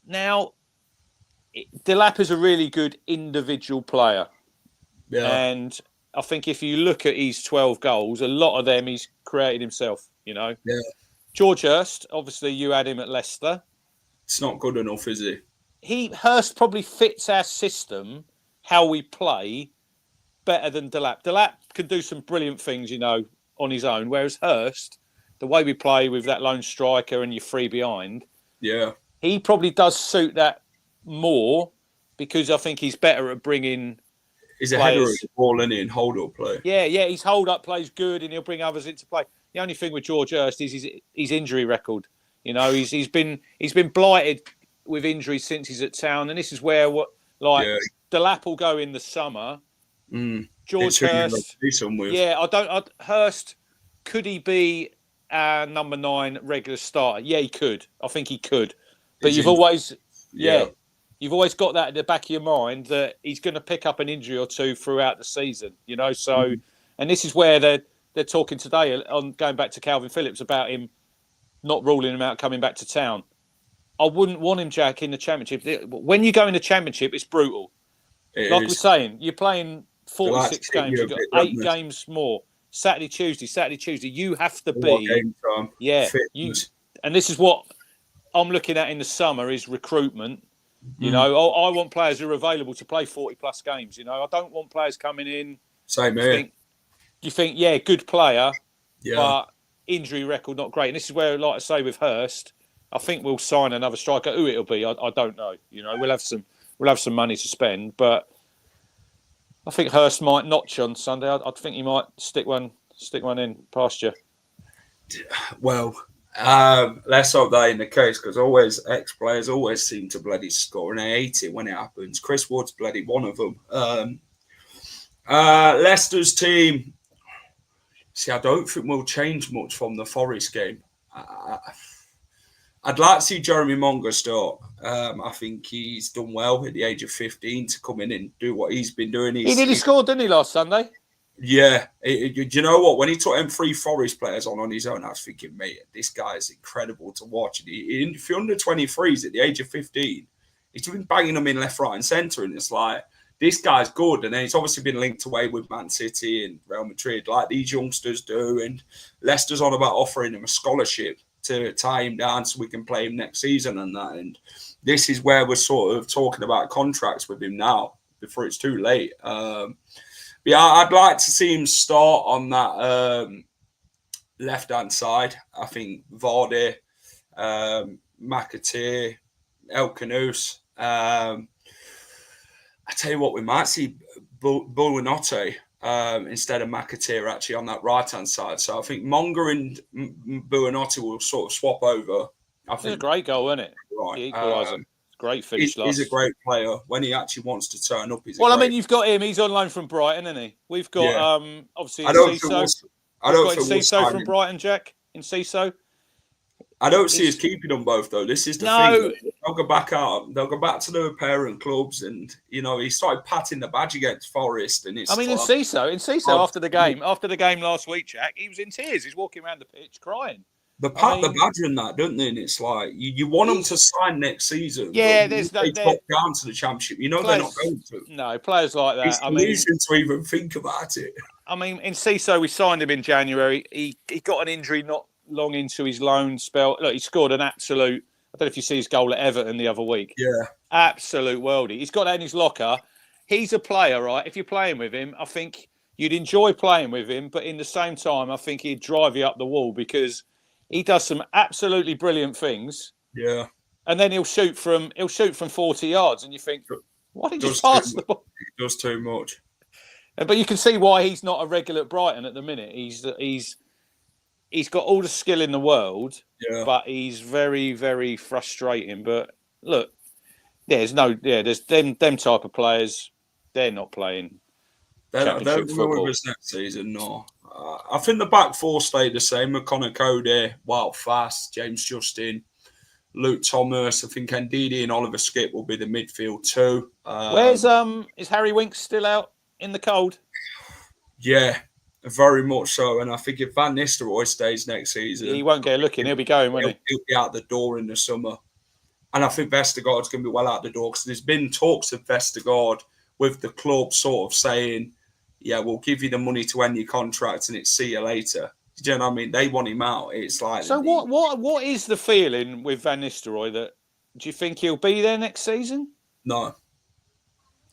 now Delap is a really good individual player. Yeah. And I think if you look at his 12 goals, a lot of them he's created himself, Yeah. George Hurst, obviously you had him at Leicester. It's not good enough, is he? Hurst probably fits our system, how we play, better than Delap. Delap can do some brilliant things, on his own, whereas Hurst, the way we play with that lone striker and your free behind, he probably does suit that more because I think he's better at bringing. He's a header of the ball, isn't he, and hold-up play. Yeah, his hold-up play's good, and he'll bring others into play. The only thing with George Hurst is his injury record. He's been blighted with injuries since he's at Town, and this is where Delap will go in the summer. George Hurst. Hurst, could he be our number 9 regular starter? Yeah, he could. I think he could. But you've always got that at the back of your mind that he's going to pick up an injury or two throughout the season, So, and this is where they're talking today on going back to Calvin Phillips about him not ruling him out coming back to Town. I wouldn't want him, Jack, in the Championship. When you go in the Championship, it's brutal. Like we're saying, you're playing 46 games. You've got 8 games more. Saturday, Tuesday. You have to be. Game time. Yeah. And this is what I'm looking at in the summer is recruitment. You know, I want players who are available to play 40-plus games. You know, I don't want players coming in. Same here. You think, yeah, good player, but injury record not great. And this is where, like I say, with Hurst, I think we'll sign another striker. Who it'll be, I don't know. You know, we'll have some money to spend, but I think Hurst might notch on Sunday. I think he might stick one in past you. Well, let's hope that ain't the case, because always ex-players always seem to bloody score, and I hate it when it happens. Chris Wood's bloody one of them. Leicester's team. See, I don't think we'll change much from the Forest game. I'd like to see Jeremy Monga start. I think he's done well at the age of 15 to come in and do what he's been doing. He nearly scored, didn't he, last Sunday? Yeah. Do you know what? When he took them 3 Forest players on his own, I was thinking, mate, this guy is incredible to watch. If you're under 23s at the age of 15, he's been banging them in left, right and centre. And it's like, this guy's good. And then he's obviously been linked away with Man City and Real Madrid like these youngsters do. And Leicester's on about offering him a scholarship to tie him down so we can play him next season and that. And this is where we're sort of talking about contracts with him now before it's too late. Yeah, I'd like to see him start on that left-hand side. I think Vardy, McAteer, El Canous. I tell you what, we might see Buonanotte instead of McAteer actually on that right-hand side. So I think Monga and Buonanotte will sort of swap over. It's a great goal, isn't it? Right. Great finish. He's a great player. When he actually wants to turn up, I mean, you've got him. He's on loan from Brighton, isn't he? We've got obviously Ciso. I don't think Ciso from Brighton, Jack. In Ciso. I don't see us keeping them both though. This is the thing. They'll go back out. They'll go back to their parent clubs, and you know he started patting the badge against Forest. And it's. I mean, in Ciso, after the game last week, Jack, he was in tears. He's walking around the pitch crying. They pat the badge in that, don't they? And it's like you want them to sign next season. Yeah, there's that. They drop down to the Championship. You know they're not going to. No, players like that. It's delusion to even think about it. I mean, in Ciso, we signed him in January. He got an injury not long into his loan spell. Look, he scored an absolute. I don't know if you see his goal at Everton the other week. Yeah, absolute worldie. He's got that in his locker. He's a player, right? If you're playing with him, I think you'd enjoy playing with him, but in the same time, I think he'd drive you up the wall because he does some absolutely brilliant things. Yeah. And then he'll shoot from 40 yards, and you think, why did you pass the ball? He does too much. But you can see why he's not a regular at Brighton at the minute. He's got all the skill in the world, but he's very, very frustrating. But look, there's them type of players. They're not playing. They're football with us next season. No, I think the back four stayed the same. Connor Cody, Wild Fast, James Justin, Luke Thomas. I think Ndidi and Oliver Skip will be the midfield too. Where's is Harry Winks still out in the cold? Yeah. Very much so, and I think if Van Nistelrooy stays next season, he won't get a look in. He'll be going, won't he? He'll be out the door in the summer, and I think Vestergaard's going to be well out the door because there's been talks of Vestergaard with the club sort of saying, "Yeah, we'll give you the money to end your contract, and it's see you later." Do you know what I mean? They want him out. It's like so. What is the feeling with Van Nistelrooy? That do you think he'll be there next season? No,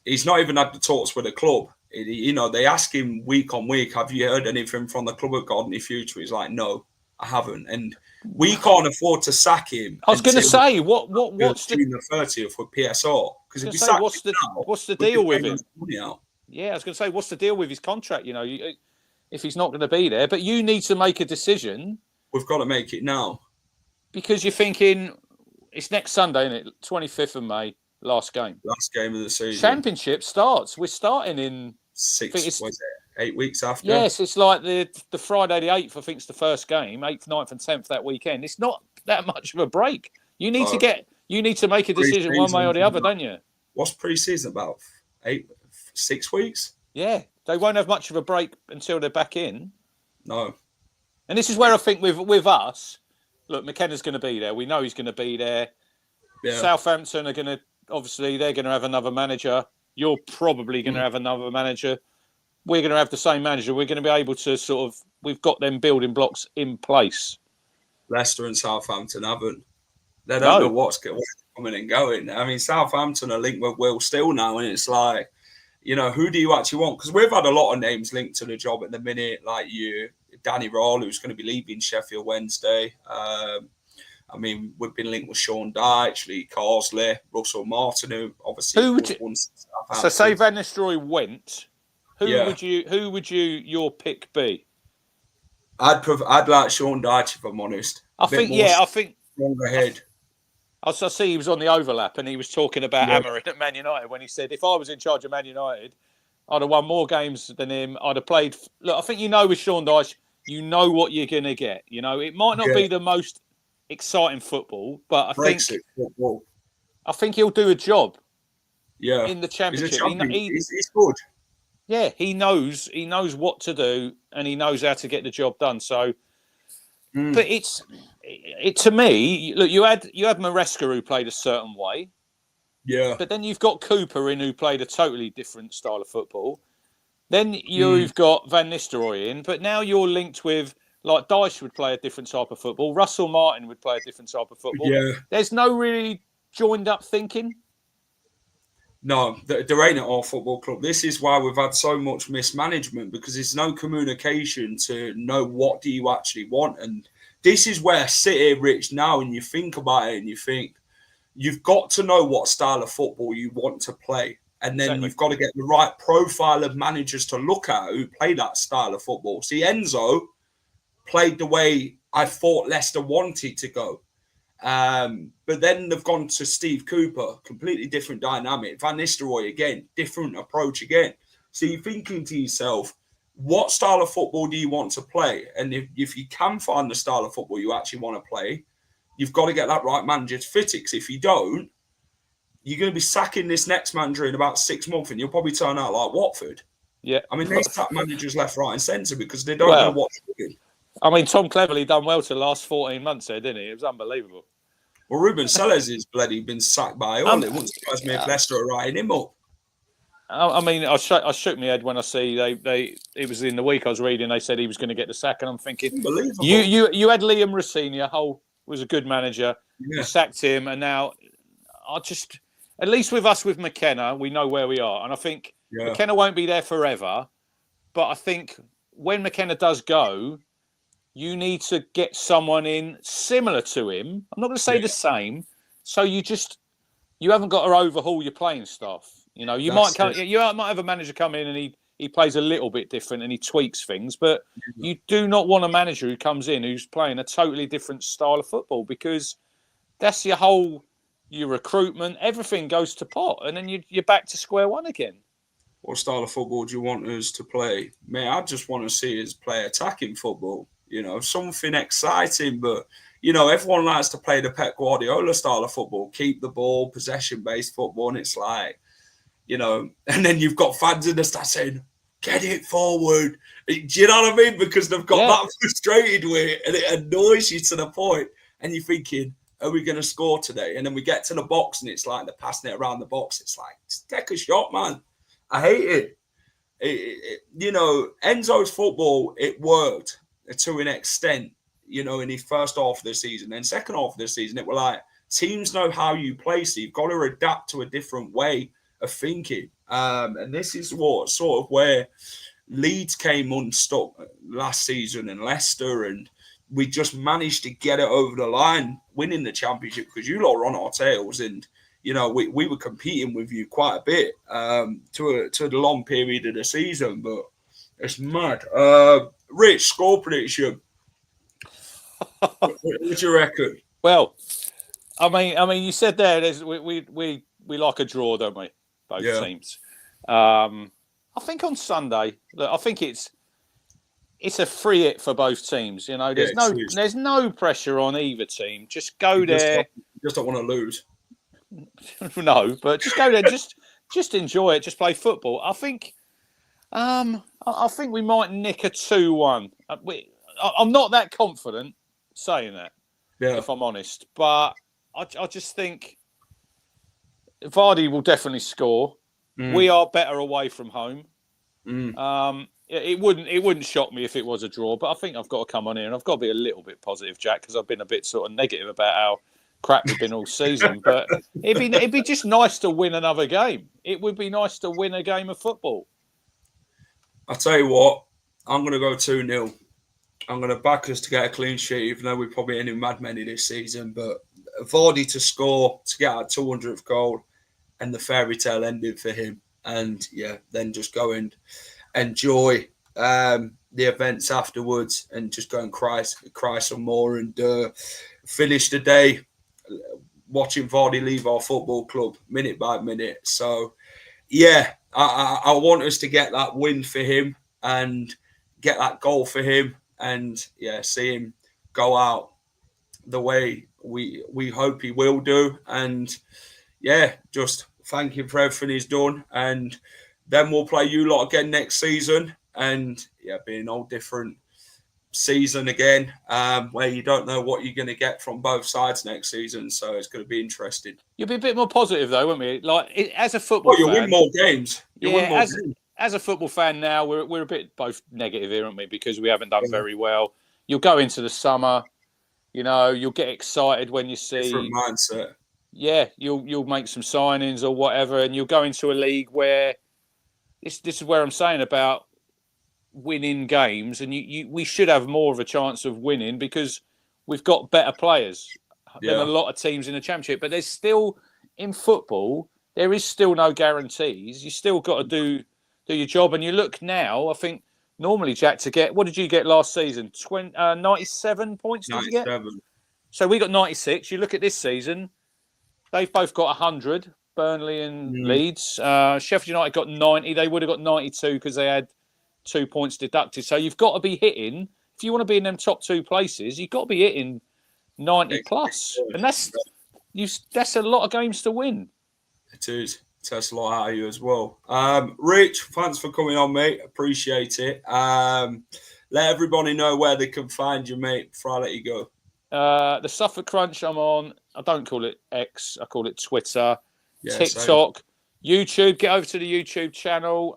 he's not even had the talks with the club. You know, they ask him week on week, have you heard anything from the club have got any future? He's like, no, I haven't. And we can't afford to sack him. I was going to say, what's June the 30th with PSR? Because if we say, sack what's the deal with him? Yeah, I was going to say, what's the deal with his contract? You know, if he's not going to be there, but you need to make a decision. We've got to make it now. Because you're thinking, it's next Sunday, isn't it? 25th of May, last game. Last game of the season. Championship starts. We're starting in 8 weeks after. Yes, it's like the Friday the 8th, I think it's the first game, 8th, 9th and 10th that weekend. It's not that much of a break. You need to make a decision one way or the other, don't you? What's pre-season about? 6 weeks? Yeah, they won't have much of a break until they're back in. No. And this is where I think with us, look, McKenna's going to be there. We know he's going to be there. Yeah. Southampton are going to, obviously, they're going to have another manager. You're probably going to have another manager. We're going to have the same manager. We're going to be able to we've got them building blocks in place. Leicester and Southampton haven't. They don't know what's coming and going. I mean, Southampton are linked with Will Still now, and it's like, who do you actually want? Because we've had a lot of names linked to the job at the minute, like Danny Rawl, who's going to be leaving Sheffield Wednesday. I mean, we've been linked with Sean Dyche, Lee Carsley, Russell Martin, who obviously So say Van Nistelrooy went. Who would your pick be? I'd like Sean Dyche, if I'm honest. I think stronger head. I see he was on the overlap and he was talking about Amarin at Man United when he said, if I was in charge of Man United, I'd have won more games than him. I'd have played. Look, I think with Sean Dyche, you know what you're going to get. It might not be the most exciting football, but I think he'll do a job. Yeah, in the Championship. He's good. Yeah, he knows what to do and he knows how to get the job done. So, but it to me, look, you had Maresca who played a certain way. Yeah. But then you've got Cooper in who played a totally different style of football. Then you've got Van Nistelrooy in, but now you're linked with, like, Dyche would play a different type of football. Russell Martin would play a different type of football. Yeah. There's no really joined up thinking. No, there ain't at our football club. This is why we've had so much mismanagement, because there's no communication to know what do you actually want. And this is where I sit here, Rich, now, and you think about it and you think, you've got to know what style of football you want to play. And then you've got to get the right profile of managers to look at who play that style of football. See, Enzo played the way I thought Leicester wanted to go. But then they've gone to Steve Cooper, completely different dynamic. Van Nistelrooy, again, different approach again. So you're thinking to yourself, what style of football do you want to play? And if you can find the style of football you actually want to play, you've got to get that right manager to fit it. Because if you don't, you're going to be sacking this next manager in about 6 months and you'll probably turn out like Watford. Yeah. I mean, they sack managers left, right and centre because they don't know what to do. I mean, Tom Cleverley done well to the last 14 months there, didn't he? It was unbelievable. Well, Ruben Sellers is bloody been sacked by all. It wouldn't surprise me if Leicester are writing him up. I mean, I shook my head when I see it was in the week I was reading, they said he was going to get the sack, and I'm thinking, you had Liam Rossini, Hull was a good manager. Yeah. You sacked him, and now at least with us with McKenna, we know where we are. And I think McKenna won't be there forever, but I think when McKenna does go, you need to get someone in similar to him. I'm not going to say the same. So you haven't got to overhaul your playing staff. You might have a manager come in and he plays a little bit different and he tweaks things, but you do not want a manager who comes in who's playing a totally different style of football, because that's your recruitment, everything goes to pot, and then you're back to square one again. What style of football do you want us to play? Mate, I just want to see us play attacking football. Something exciting, but everyone likes to play the Pep Guardiola style of football, keep the ball, possession-based football, and it's like, and then you've got fans in the stand saying, get it forward. Do you know what I mean? Because they've got that frustrated with it, and it annoys you to the point, and you're thinking, are we going to score today? And then we get to the box, and it's like they're passing it around the box. It's like, take a shot, man. I hate it. Enzo's football, it worked to an extent, in his first half of the season. Then second half of the season, it was like, teams know how you play, so you've got to adapt to a different way of thinking. And this is where Leeds came unstuck last season and Leicester, and we just managed to get it over the line, winning the Championship, because you lot were on our tails, and we were competing with you quite a bit to the long period of the season. But it's mad. Rich, score prediction. What do you reckon? Well, I mean, you said there, we like a draw, don't we? Both teams. I think on Sunday, look, I think it's a free hit for both teams. There's no pressure on either team. Just go there. Just don't want to lose. No, but just go there. Just enjoy it. Just play football. I think we might nick a 2-1. I'm not that confident saying that, if I'm honest. But I just think Vardy will definitely score. We are better away from home. It wouldn't shock me if it was a draw, but I think I've got to come on here and I've got to be a little bit positive, Jack, because I've been a bit sort of negative about how crap we've been all season. But it'd be just nice to win another game. It would be nice to win a game of football. I'll tell you what, I'm going to go 2-0. I'm going to back us to get a clean sheet, even though we probably ain't mad many this season. But Vardy to score, to get our 200th goal, and the fairy tale ending for him. And then just go and enjoy the events afterwards and just go and cry some more and finish the day watching Vardy leave our football club minute by minute. So, I want us to get that win for him and get that goal for him and, see him go out the way we hope he will do. And, just thank him for everything he's done. And then we'll play you lot again next season. And, be an all different season again, where you don't know what you're going to get from both sides next season. So it's going to be interesting. You'll be a bit more positive, though, won't we? Like, as a football fan... you'll win more games. As a football fan now, we're a bit both negative here, aren't we? Because we haven't done very well. You'll go into the summer, you'll get excited when you see... Different mindset. Yeah, you'll make some signings or whatever, and you'll go into a league where... This is where I'm saying about winning games, and we should have more of a chance of winning because we've got better players than a lot of teams in the Championship. But there's still, in football, there is still no guarantees. You still got to do your job. And you look now, I think, normally, Jack, to get... What did you get last season? 97 points, did you get? 97. So we got 96. You look at this season, they've both got 100, Burnley and Leeds. Sheffield United got 90. They would have got 92 because they had 2 points deducted. So you've got to be hitting, if you want to be in them top two places, you've got to be hitting 90 plus. And that's a lot of games to win. It is. It takes a lot out of you as well. Rich, thanks for coming on, mate. Appreciate it. Let everybody know where they can find you, mate, before I let you go. The Suffolk Crunch I'm on. I don't call it X. I call it Twitter, TikTok, YouTube. Get over to the YouTube channel.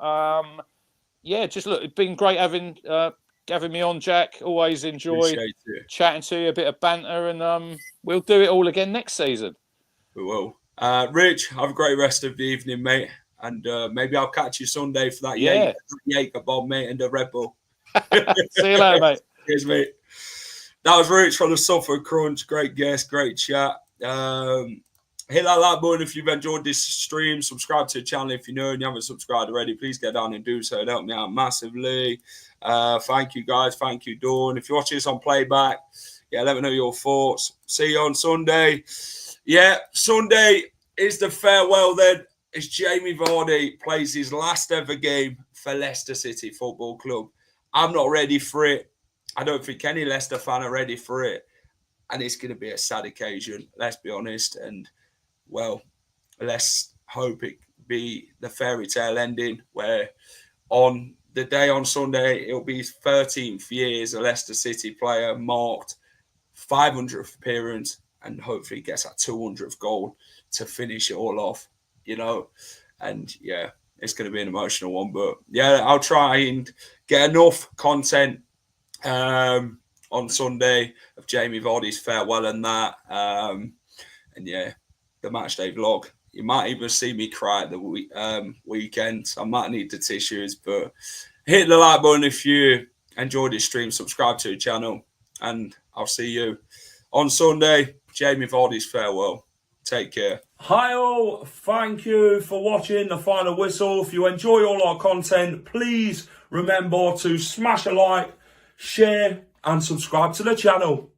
Just look, it's been great having me on, Jack. Always enjoy chatting to you, a bit of banter, and we'll do it all again next season. We will. Rich, have a great rest of the evening, mate. And maybe I'll catch you Sunday for that Jaeger bomb, mate, and the Red Bull. See you later, mate. Cheers, mate. That was Rich from the Suffolk Crunch. Great guest, great chat. Hit that like button if you've enjoyed this stream. Subscribe to the channel if you're new and you haven't subscribed already. Please get down and do so. It'll help me out massively. Thank you, guys. Thank you, Dawn. If you're watching this on playback, let me know your thoughts. See you on Sunday. Sunday is the farewell then. It's Jamie Vardy plays his last ever game for Leicester City Football Club. I'm not ready for it. I don't think any Leicester fan are ready for it. And it's going to be a sad occasion, let's be honest. And, let's hope it be the fairy tale ending where on the day on Sunday, it'll be his 13th year as a Leicester City player, marked 500th appearance, and hopefully gets that 200th goal to finish it all off, And, it's going to be an emotional one. But, I'll try and get enough content on Sunday of Jamie Vardy's farewell and that. The matchday vlog. You might even see me cry at the weekend. So I might need the tissues. But hit the like button if you enjoyed this stream. Subscribe to the channel. And I'll see you on Sunday. Jamie Vardy's farewell. Take care. Hi all. Thank you for watching The Final Whistle. If you enjoy all our content, please remember to smash a like, share and subscribe to the channel.